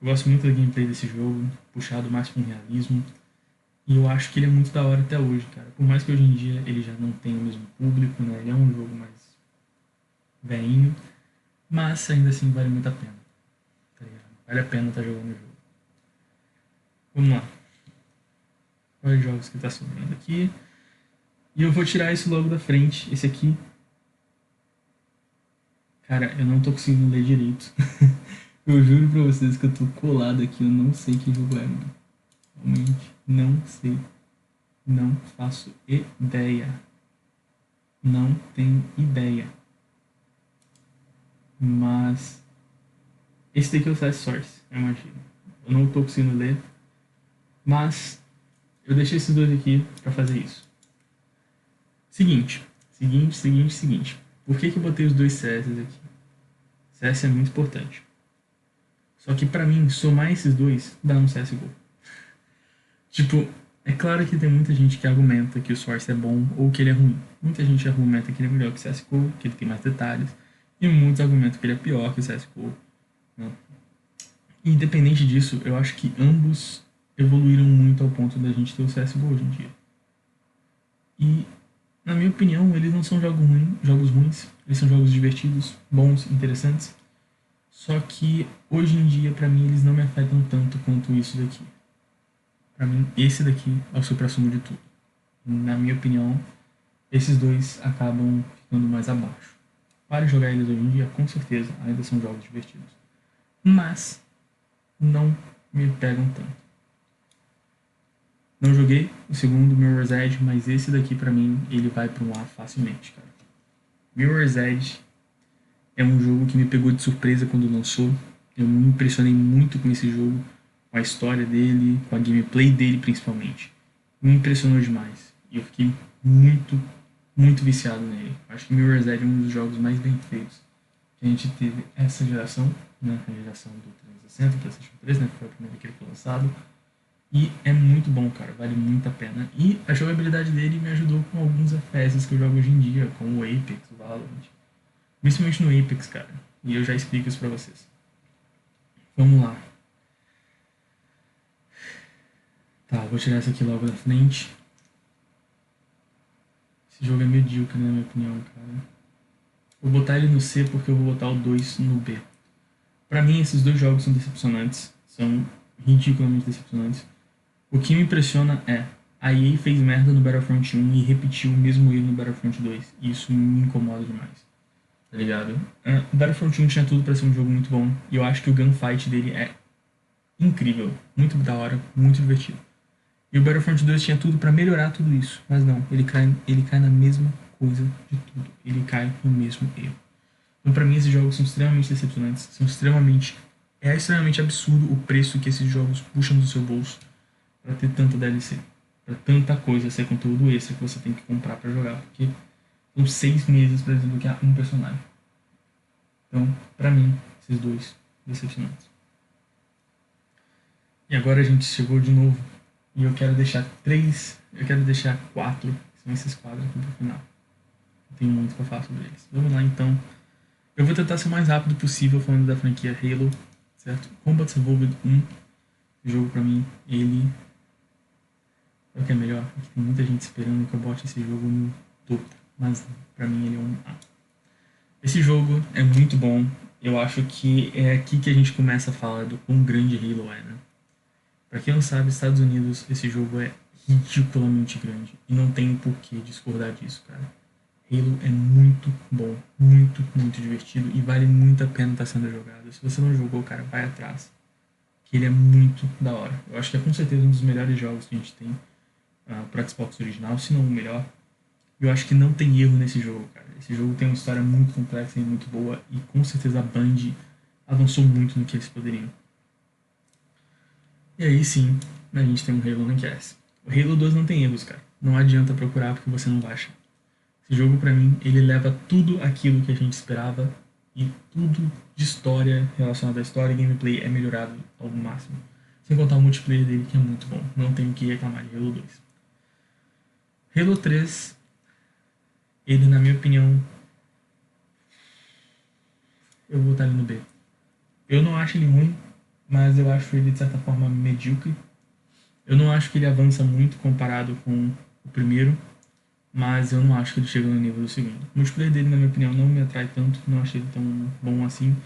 Eu gosto muito da gameplay desse jogo, puxado mais para um realismo. E eu acho que ele é muito da hora até hoje, cara. Por mais que hoje em dia ele já não tenha o mesmo público, né? Ele é um jogo mais velhinho, mas ainda assim vale muito a pena. Tá ligado? Vale a pena estar jogando o jogo. Vamos lá. Quais jogos que tá sobrando aqui? E eu vou tirar isso logo da frente. Esse aqui. Cara, eu não tô conseguindo ler direito. Eu juro pra vocês que eu tô colado aqui. Eu não sei que jogo é, mano. Realmente, não sei. Não faço ideia. Não tenho ideia. Mas. Esse daqui é o Last Source, eu imagino. Eu não tô conseguindo ler. Mas eu deixei esses dois aqui pra fazer isso. Seguinte. Por que eu botei os dois CS aqui? CS é muito importante. Só que pra mim, somar esses dois dá um CSGO. Tipo, é claro que tem muita gente que argumenta que o Source é bom ou que ele é ruim. Muita gente argumenta que ele é melhor que o CSGO, que ele tem mais detalhes. E muitos argumentam que ele é pior que o CSGO. Né? Independente disso, eu acho que ambos evoluíram muito ao ponto da gente ter o CSGO hoje em dia. E, na minha opinião, eles não são jogos ruins. Eles são jogos divertidos, bons, interessantes. Só que, hoje em dia, pra mim, eles não me afetam tanto quanto isso daqui. Pra mim, esse daqui é o supra-sumo de tudo. Na minha opinião, esses dois acabam ficando mais abaixo. Para jogar eles hoje em dia, com certeza, ainda são jogos divertidos. Mas não me pegam tanto. Não joguei o segundo Mirror's Edge, mas esse daqui pra mim, ele vai para um A facilmente, cara. Mirror's Edge é um jogo que me pegou de surpresa quando lançou. Eu me impressionei muito com esse jogo, com a história dele, com a gameplay dele principalmente. Me impressionou demais. E eu fiquei muito viciado nele. Acho que Mirror's Edge é um dos jogos mais bem feitos que a gente teve essa geração, né? A geração do 360, PlayStation 3, né? Que foi a primeira que ele foi lançado. E é muito bom, cara, vale muito a pena. E a jogabilidade dele me ajudou com alguns FPS que eu jogo hoje em dia, como o Apex, o Valorant. Principalmente no Apex, cara. E eu já explico isso pra vocês. Vamos lá. Tá, vou tirar essa aqui logo da frente. Esse jogo é medíocre, na minha opinião, cara. Vou botar ele no C porque eu vou botar o 2 no B. Pra mim, esses dois jogos são decepcionantes. São ridiculamente decepcionantes. O que me impressiona é a EA fez merda no Battlefront 1 e repetiu o mesmo erro no Battlefront 2. E isso me incomoda demais. Tá ligado? O Battlefront 1 tinha tudo pra ser um jogo muito bom. E eu acho que o gunfight dele é incrível. Muito da hora, muito divertido. E o Battlefront 2 tinha tudo pra melhorar tudo isso. Mas não, ele cai na mesma coisa de tudo. Ele cai no mesmo erro. Então, pra mim, esses jogos são extremamente decepcionantes. É extremamente absurdo o preço que esses jogos puxam do seu bolso pra ter tanta DLC. Pra tanta coisa ser conteúdo extra que você tem que comprar pra jogar. Porque são 6 meses pra desbloquear um personagem. Então, pra mim, esses dois decepcionantes. E agora a gente chegou de novo. E eu quero deixar 3. Eu quero deixar 4. São esses 4 aqui pro final. Eu tenho muito pra falar sobre eles. Vamos lá então. Eu vou tentar ser o mais rápido possível falando da franquia Halo, certo? Combat Evolved 1, o jogo pra mim, ele é o que é melhor. Tem muita gente esperando que eu bote esse jogo no topo, mas pra mim ele é um A. Esse jogo é muito bom. Eu acho que é aqui que a gente começa a falar do quão grande Halo é, né? Pra quem não sabe, Estados Unidos, esse jogo é ridiculamente grande. E não tem por que discordar disso, cara. Halo é muito bom, muito divertido e vale muito a pena estar sendo jogado. Se você não jogou, cara, vai atrás. Que ele é muito da hora. Eu acho que é com certeza um dos melhores jogos que a gente tem pro Xbox original, se não o melhor. E eu acho que não tem erro nesse jogo, cara. Esse jogo tem uma história muito complexa e muito boa e com certeza a Band avançou muito no que eles poderiam. E aí sim, a gente tem um Halo Rank S. O Halo 2 não tem erros, cara. Não adianta procurar porque você não vai achar. Esse jogo, pra mim, ele leva tudo aquilo que a gente esperava e tudo de história relacionado à história e gameplay é melhorado ao máximo. Sem contar o multiplayer dele, que é muito bom. Não tenho o que reclamar de Halo 2. Halo 3, ele, na minha opinião, eu vou botar ele no B. Eu não acho ele ruim, mas eu acho ele, de certa forma, medíocre. Eu não acho que ele avança muito comparado com o primeiro, mas eu não acho que ele chega no nível do segundo. O multiplayer dele, na minha opinião, não me atrai tanto, não achei ele tão bom assim.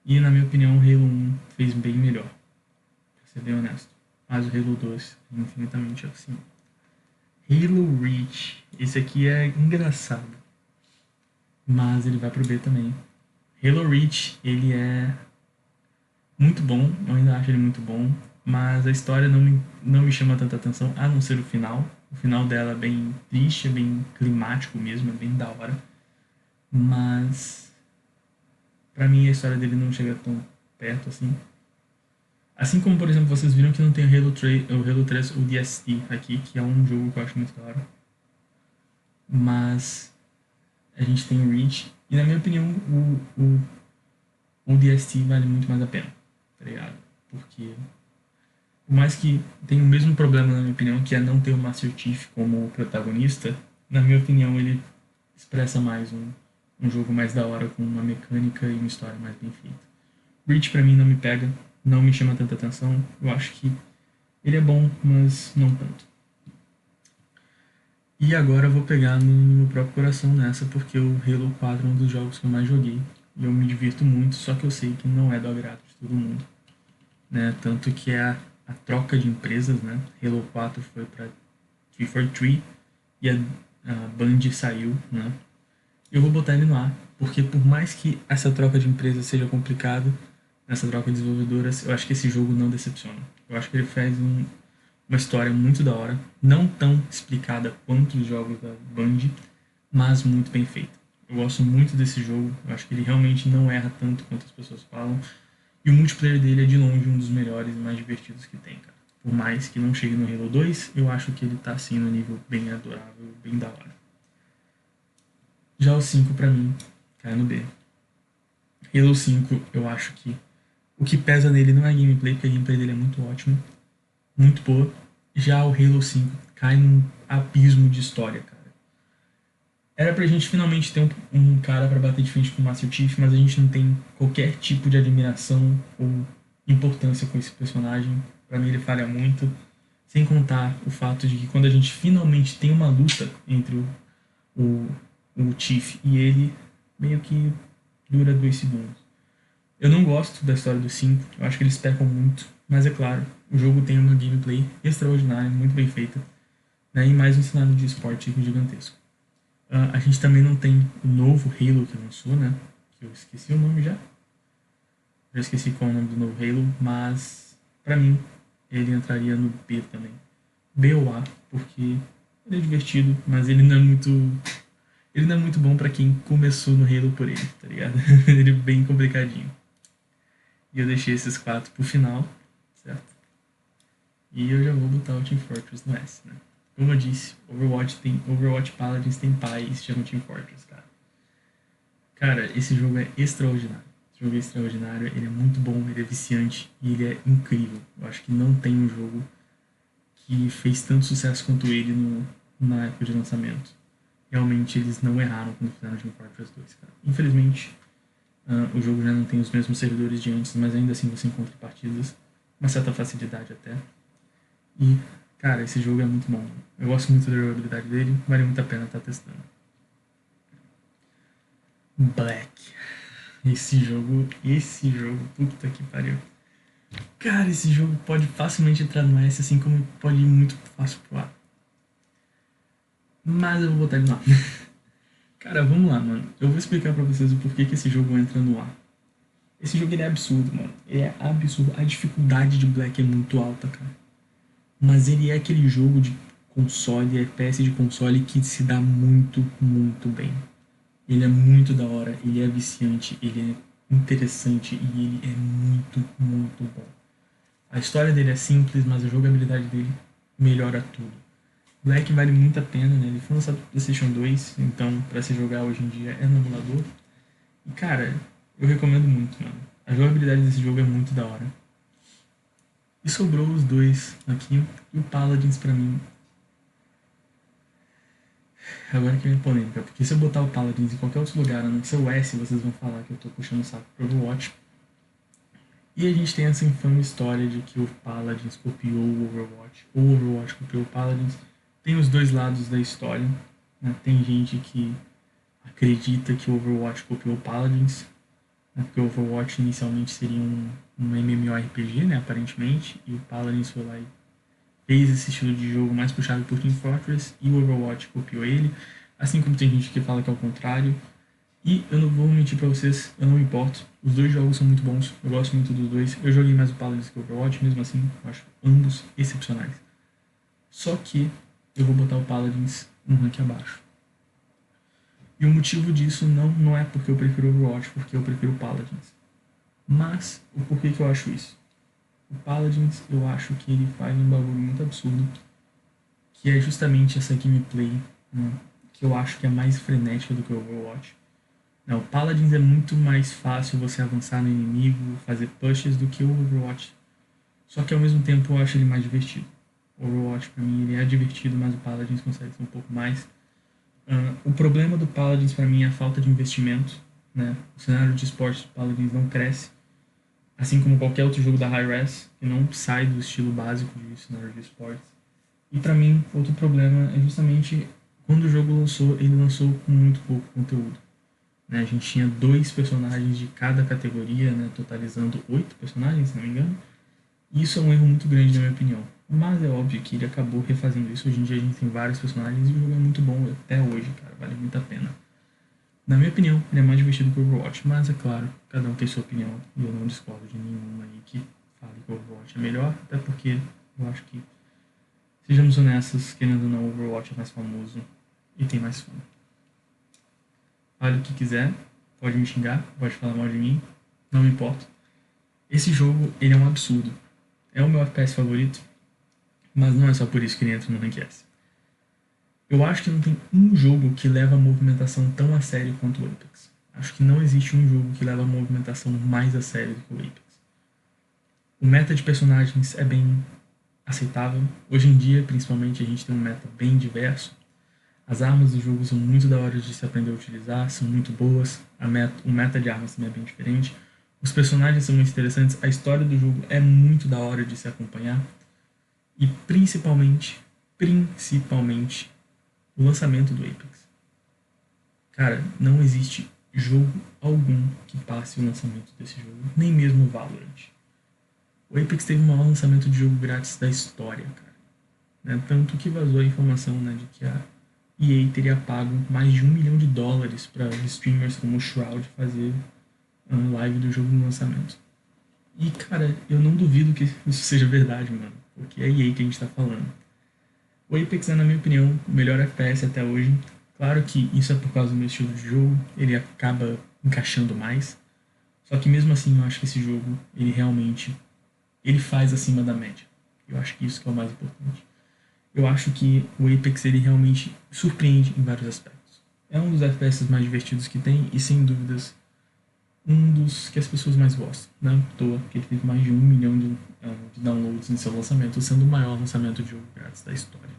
E, na minha opinião, o Halo 1 fez bem melhor, pra ser bem honesto. Mas o Halo 2 é infinitamente assim. Halo Reach, esse aqui é engraçado, mas ele vai pro B também. Halo Reach, ele é muito bom, eu ainda acho ele muito bom, mas a história não me chama tanta atenção, a não ser o final. O final dela é bem triste, é bem climático mesmo, é bem da hora. Mas pra mim a história dele não chega tão perto assim. Assim como, por exemplo, vocês viram que não tem o Halo 3 ODST aqui, que é um jogo que eu acho muito da hora. Mas a gente tem o Reach, e na minha opinião, o ODST vale muito mais a pena, tá ligado? Porque, por mais que tenha o mesmo problema, na minha opinião, que é não ter o Master Chief como protagonista, na minha opinião, ele expressa mais um jogo mais da hora, com uma mecânica e uma história mais bem feita. Reach pra mim não me pega, não me chama tanta atenção. Eu acho que ele é bom, mas não tanto. E agora eu vou pegar no meu próprio coração nessa, porque o Halo 4 é um dos jogos que eu mais joguei. E eu me divirto muito, só que eu sei que não é do agrado de todo mundo. Né? Tanto que a troca de empresas, né? Halo 4 foi para 343 e a Band saiu, né? Eu vou botar ele no ar, porque por mais que essa troca de empresas seja complicada, nessa troca de desenvolvedoras, eu acho que esse jogo não decepciona. Eu acho que ele faz uma história muito da hora, não tão explicada quanto os jogos da Band, mas muito bem feita. Eu gosto muito desse jogo, eu acho que ele realmente não erra tanto quanto as pessoas falam, e o multiplayer dele é de longe um dos melhores e mais divertidos que tem, cara. Por mais que não chegue no Halo 2, eu acho que ele tá assim no nível bem adorável, bem da hora. Já o 5 pra mim cai no B. Halo 5, eu acho que o que pesa nele não é a gameplay, porque a gameplay dele é muito ótima, muito boa. Já o Halo 5 cai num abismo de história, cara. Era pra gente finalmente ter um cara pra bater de frente com o Master Chief, mas a gente não tem qualquer tipo de admiração ou importância com esse personagem. Pra mim ele falha muito. Sem contar o fato de que quando a gente finalmente tem uma luta entre o, o Chief e ele, meio que dura 2 segundos. Eu não gosto da história do 5, eu acho que eles pecam muito, mas é claro, o jogo tem uma gameplay extraordinária, muito bem feita, né, e mais um cenário de esporte gigantesco. A gente também não tem o novo Halo que lançou, né? Que eu esqueci o nome já. Já esqueci qual é o nome do novo Halo, mas pra mim ele entraria no B também. B ou A, porque ele é divertido, mas ele não é muito. Ele não é muito bom pra quem começou no Halo por ele, tá ligado? Ele é bem complicadinho. E eu deixei esses 4 pro final, certo? E eu já vou botar o Team Fortress no S, né? Como eu disse, Overwatch Paladins tem pai e se chama Team Fortress, cara. Cara, esse jogo é extraordinário. Esse jogo é extraordinário, ele é muito bom, ele é viciante e ele é incrível. Eu acho que não tem um jogo que fez tanto sucesso quanto ele na época de lançamento. Realmente eles não erraram quando fizeram Team Fortress 2, cara. Infelizmente, o jogo já não tem os mesmos servidores de antes, mas ainda assim você encontra partidas, uma certa facilidade até. E, cara, esse jogo é muito bom. Eu gosto muito da jogabilidade dele, vale muito a pena estar testando. Black. Esse jogo, puta que pariu. Cara, esse jogo pode facilmente entrar no S, assim como pode ir muito fácil pro A. Mas eu vou botar ele no A. Cara, vamos lá, mano. Eu vou explicar pra vocês o porquê que esse jogo entra no A. Esse jogo ele é absurdo, mano. Ele é absurdo. A dificuldade de Black é muito alta, cara. Mas ele é aquele jogo de console, FPS de console que se dá muito, muito bem. Ele é muito da hora, ele é viciante, ele é interessante e ele é muito, muito bom. A história dele é simples, mas a jogabilidade dele melhora tudo. Black vale muito a pena, né? Ele foi lançado pro PlayStation 2, então pra se jogar hoje em dia é no emulador. E cara, eu recomendo muito, mano. A jogabilidade desse jogo é muito da hora. E sobrou os dois aqui, e o Paladins pra mim. Agora que é polêmica, porque se eu botar o Paladins em qualquer outro lugar, a não ser o S, vocês vão falar que eu tô puxando o saco pro Overwatch. E a gente tem essa infame história de que o Paladins copiou o Overwatch copiou o Paladins. Tem os dois lados da história, né? Tem gente que acredita que o Overwatch copiou o Paladins, né? Porque o Overwatch inicialmente seria um MMORPG, né, aparentemente, e o Paladins foi lá e fez esse estilo de jogo mais puxado por Team Fortress, e o Overwatch copiou ele, assim como tem gente que fala que é o contrário. E eu não vou mentir pra vocês, eu não me importo. Os dois jogos são muito bons, eu gosto muito dos dois. Eu joguei mais o Paladins que o Overwatch, mesmo assim, eu acho ambos excepcionais. Só que eu vou botar o Paladins um rank abaixo. E o motivo disso não é porque eu prefiro o Overwatch, porque eu prefiro o Paladins. Mas o porquê que eu acho isso? O Paladins, eu acho que ele faz um bagulho muito absurdo, que é justamente essa gameplay, né, que eu acho que é mais frenética do que o Overwatch. Não, o Paladins é muito mais fácil você avançar no inimigo, fazer pushes do que o Overwatch. Só que ao mesmo tempo eu acho ele mais divertido. O Overwatch pra mim ele é divertido, mas o Paladins consegue ser um pouco mais. O problema do Paladins pra mim é a falta de investimento, né? O cenário de esportes do Paladins não cresce, assim como qualquer outro jogo da Hi-Res, que não sai do estilo básico de cenário de esportes. E pra mim, outro problema é justamente quando o jogo lançou, ele lançou com muito pouco conteúdo. Né? A gente tinha 2 personagens de cada categoria, né? Totalizando 8 personagens, se não me engano. E isso é um erro muito grande, na minha opinião. Mas é óbvio que ele acabou refazendo isso. Hoje em dia a gente tem vários personagens e o jogo é muito bom até hoje, cara. Vale muito a pena. Na minha opinião, ele é mais divertido que o Overwatch, mas é claro, cada um tem sua opinião e eu não discordo de nenhuma aí que fale que o Overwatch é melhor, até porque eu acho que, sejamos honestos, querendo ou não, o Overwatch é mais famoso e tem mais fã. Fale o que quiser, pode me xingar, pode falar mal de mim, não me importa. Esse jogo, ele é um absurdo. É o meu FPS favorito, mas não é só por isso que ele entra no Rank S. Eu acho que não tem um jogo que leva a movimentação tão a sério quanto o Apex. Acho que não existe um jogo que leva a movimentação mais a sério do que o Apex. O meta de personagens é bem aceitável. Hoje em dia, principalmente, a gente tem um meta bem diverso. As armas do jogo são muito da hora de se aprender a utilizar, são muito boas. O meta de armas também é bem diferente. Os personagens são muito interessantes, a história do jogo é muito da hora de se acompanhar. E principalmente, o lançamento do Apex. Cara, não existe jogo algum que passe o lançamento desse jogo, nem mesmo o Valorant. O Apex teve o maior lançamento de jogo grátis da história, cara. Né? Tanto que vazou a informação, né, de que a EA teria pago mais de $1 milhão para streamers como o Shroud fazer live do jogo no lançamento. E, cara, eu não duvido que isso seja verdade, mano, porque é a EA que a gente tá falando. O Apex é, na minha opinião, o melhor FPS até hoje. Claro que isso é por causa do meu estilo de jogo, ele acaba encaixando mais. Só que mesmo assim, eu acho que esse jogo, ele realmente, ele faz acima da média. Eu acho que isso que é o mais importante. Eu acho que o Apex, ele realmente surpreende em vários aspectos. É um dos FPS mais divertidos que tem e, sem dúvidas, um dos que as pessoas mais gostam. Não à toa que ele teve mais de 1 milhão de downloads em seu lançamento, sendo o maior lançamento de jogo grátis da história.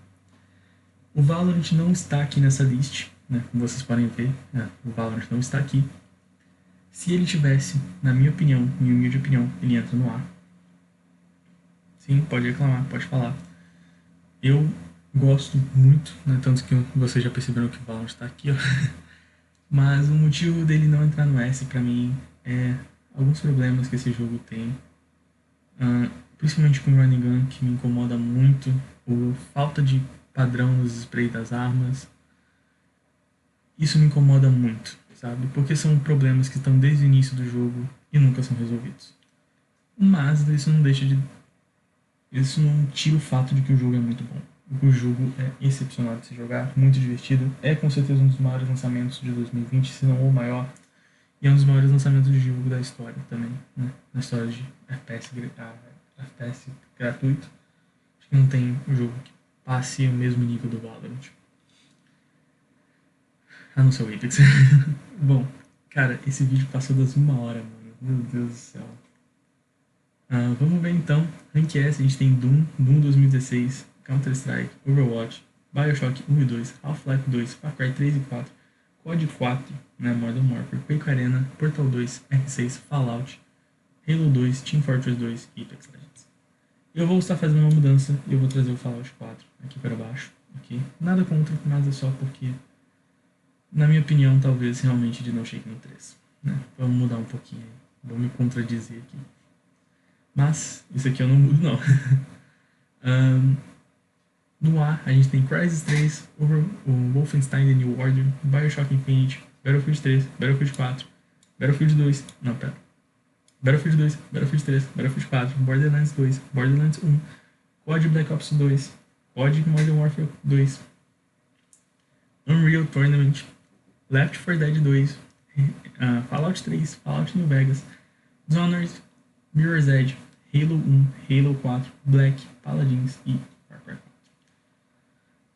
O Valorant não está aqui nessa list, né? Como vocês podem ver, né? O Valorant não está aqui. Se ele tivesse, na minha opinião, minha humilde opinião, ele entra no A. Sim, pode reclamar, pode falar. Eu gosto muito, né? Tanto que vocês já perceberam que o Valorant está aqui, ó. Mas o motivo dele não entrar no S pra mim é alguns problemas que esse jogo tem. Principalmente com o running gun, que me incomoda muito. A falta de padrão nos sprays das armas. Isso me incomoda muito, sabe? Porque são problemas que estão desde o início do jogo e nunca são resolvidos. Mas isso não tira o fato de que o jogo é muito bom. O jogo é excepcional de se jogar, muito divertido. É com certeza um dos maiores lançamentos de 2020, se não o maior. E é um dos maiores lançamentos de jogo da história também, né? Na história de FPS gratuito. Acho que não tem um jogo que passe o mesmo nível do Valorant. A não ser o Apex. Bom, cara, esse vídeo passou das 1 hora, mano. Meu Deus do céu. Vamos ver então. Rank S, a gente tem Doom 2016, Counter-Strike, Overwatch, Bioshock 1 e 2, Half-Life 2, Far Cry 3 e 4, COD 4, né, Modern Warfare, Quake Arena, Portal 2, R6, Fallout, Halo 2, Team Fortress 2 e Apex Legends. Eu vou estar fazendo uma mudança e eu vou trazer o Fallout 4 aqui para baixo. Okay? Nada contra, mas é só porque, na minha opinião, talvez realmente de não chegue no 3. Né? Vamos mudar um pouquinho aí. Vou me contradizer aqui. Mas isso aqui eu não mudo, não. No A, a gente tem Crysis 3, o Wolfenstein The New Order, Bioshock Infinite, Battlefield 3, Battlefield 4, Battlefield 2, não, pera. Battlefield 2, Battlefield 3, Battlefield 4, Borderlands 2, Borderlands 1, COD Black Ops 2, COD Modern Warfare 2, Unreal Tournament, Left 4 Dead 2, Fallout 3, Fallout New Vegas, Dishonored, Mirror's Edge, Halo 1, Halo 4, Black, Paladins e Far Cry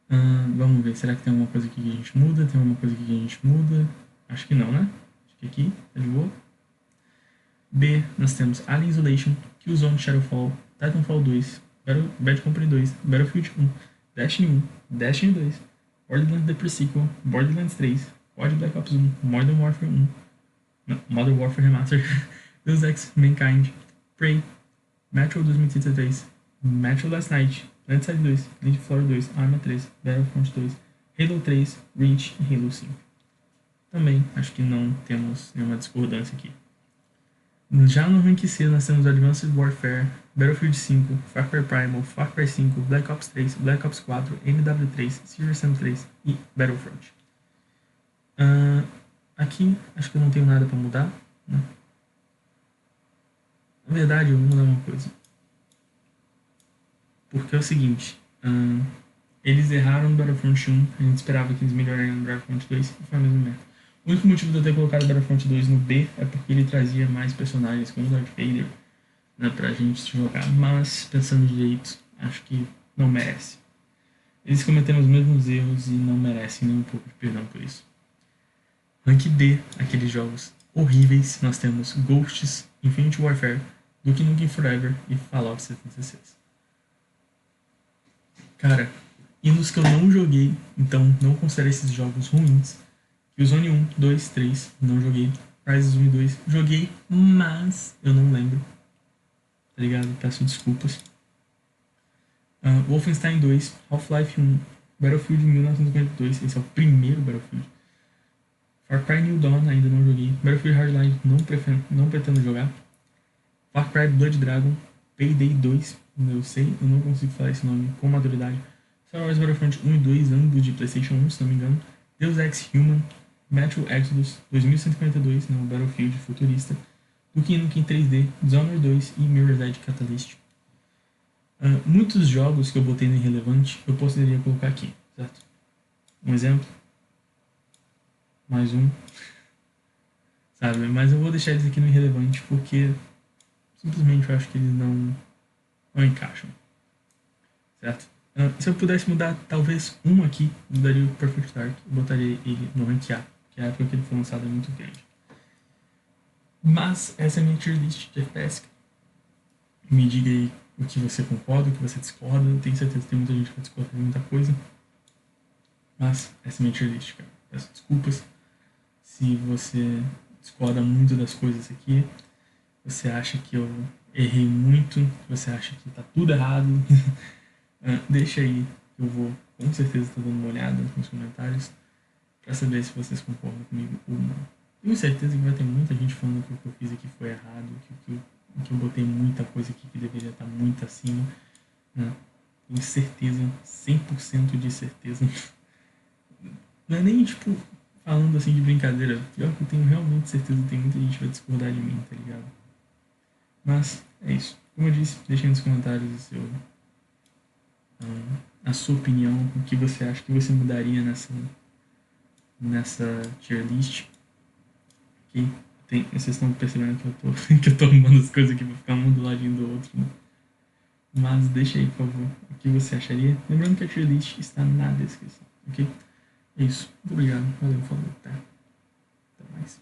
4. Vamos ver, será que tem alguma coisa aqui que a gente muda? Tem alguma coisa aqui que a gente muda? Acho que não, né? Acho que aqui tá de boa. B, nós temos Alien Isolation, Killzone Shadowfall, Titanfall 2, Bad Company 2, Battlefield 1, Destiny 1, Destiny 2, Borderlands The Pre-Sequel, Borderlands 3, COD Black Ops 1, Modern Warfare 1, Modern Warfare Remastered, Deus Ex Mankind, Prey, Metro 2033, Metro Last Night, Landside 2, Need for 2, Arma 3, Battlefront 2, Halo 3, Reach e Halo 5. Também acho que não temos nenhuma discordância aqui. Já no rank C nós temos Advanced Warfare, Battlefield 5, Far Cry Primal, Far Cry 5, Black Ops 3, Black Ops 4, MW3, Serious Sam 3 e Battlefront. Aqui acho que eu não tenho nada para mudar, né? Na verdade eu vou mudar uma coisa. Porque é o seguinte, eles erraram no Battlefront 1, a gente esperava que eles melhorariam no Battlefront 2 e foi a mesma merda. O único motivo de eu ter colocado o Battlefront 2 no B é porque ele trazia mais personagens como o Darth Vader, né, pra gente jogar, mas pensando direito, acho que não merece. Eles cometeram os mesmos erros e não merecem nem um pouco de perdão por isso. Rank D, aqueles jogos horríveis, nós temos Ghosts, Infinite Warfare, Duke Nukem Forever e Fallout 76. Cara, e nos que eu não joguei, então não considero esses jogos ruins. Killzone 1, 2, 3, não joguei. Crysis 1 e 2, joguei, mas eu não lembro. Tá ligado? Peço desculpas. Wolfenstein 2, Half-Life 1, Battlefield 1942, esse é o primeiro Battlefield. Far Cry New Dawn, ainda não joguei. Battlefield Hardline, não pretendo jogar. Far Cry Blood Dragon, Payday 2, eu sei, eu não consigo falar esse nome com maturidade. Star Wars Battlefront 1 e 2, ambos de PlayStation 1, se não me engano. Deus Ex Human, Metro Exodus 2142, no Battlefield futurista. Duke Nukem 3D, Dishonored 2 e Mirror's Edge Catalyst. Muitos jogos que eu botei no irrelevante eu poderia colocar aqui, certo? Um exemplo. Mais um. Sabe? Mas eu vou deixar eles aqui no irrelevante porque simplesmente eu acho que eles não encaixam. Certo? Se eu pudesse mudar talvez um aqui, mudaria o Perfect Dark e botaria ele no rank A, que a época que ele foi lançado é muito grande. Mas essa é a minha tier list de FPS. Me diga aí o que você concorda, o que você discorda. Eu tenho certeza que tem muita gente que vai discordar de muita coisa. Mas essa é a minha tier list, cara. Peço desculpas se você discorda muito das coisas aqui. Você acha que eu errei muito, você acha que tá tudo errado. Deixa aí, eu vou com certeza estar dando uma olhada nos comentários para saber se vocês concordam comigo ou não. Tenho certeza que vai ter muita gente falando que o que eu fiz aqui foi errado, que eu botei muita coisa aqui que deveria estar muito acima. Tenho certeza, 100% de certeza. Não é nem tipo falando assim de brincadeira, pior que eu tenho realmente certeza que tem muita gente que vai discordar de mim, tá ligado? Mas é isso. Como eu disse, deixem nos comentários a sua opinião, o que você acha que você mudaria nessa tier list. Okay? Vocês estão percebendo que eu tô arrumando as coisas aqui pra ficar um do ladinho do outro, né? Mas deixa aí, por favor, o que você acharia. Lembrando que a tier list está na descrição, ok? É isso. Muito obrigado. Valeu, falou. Até mais.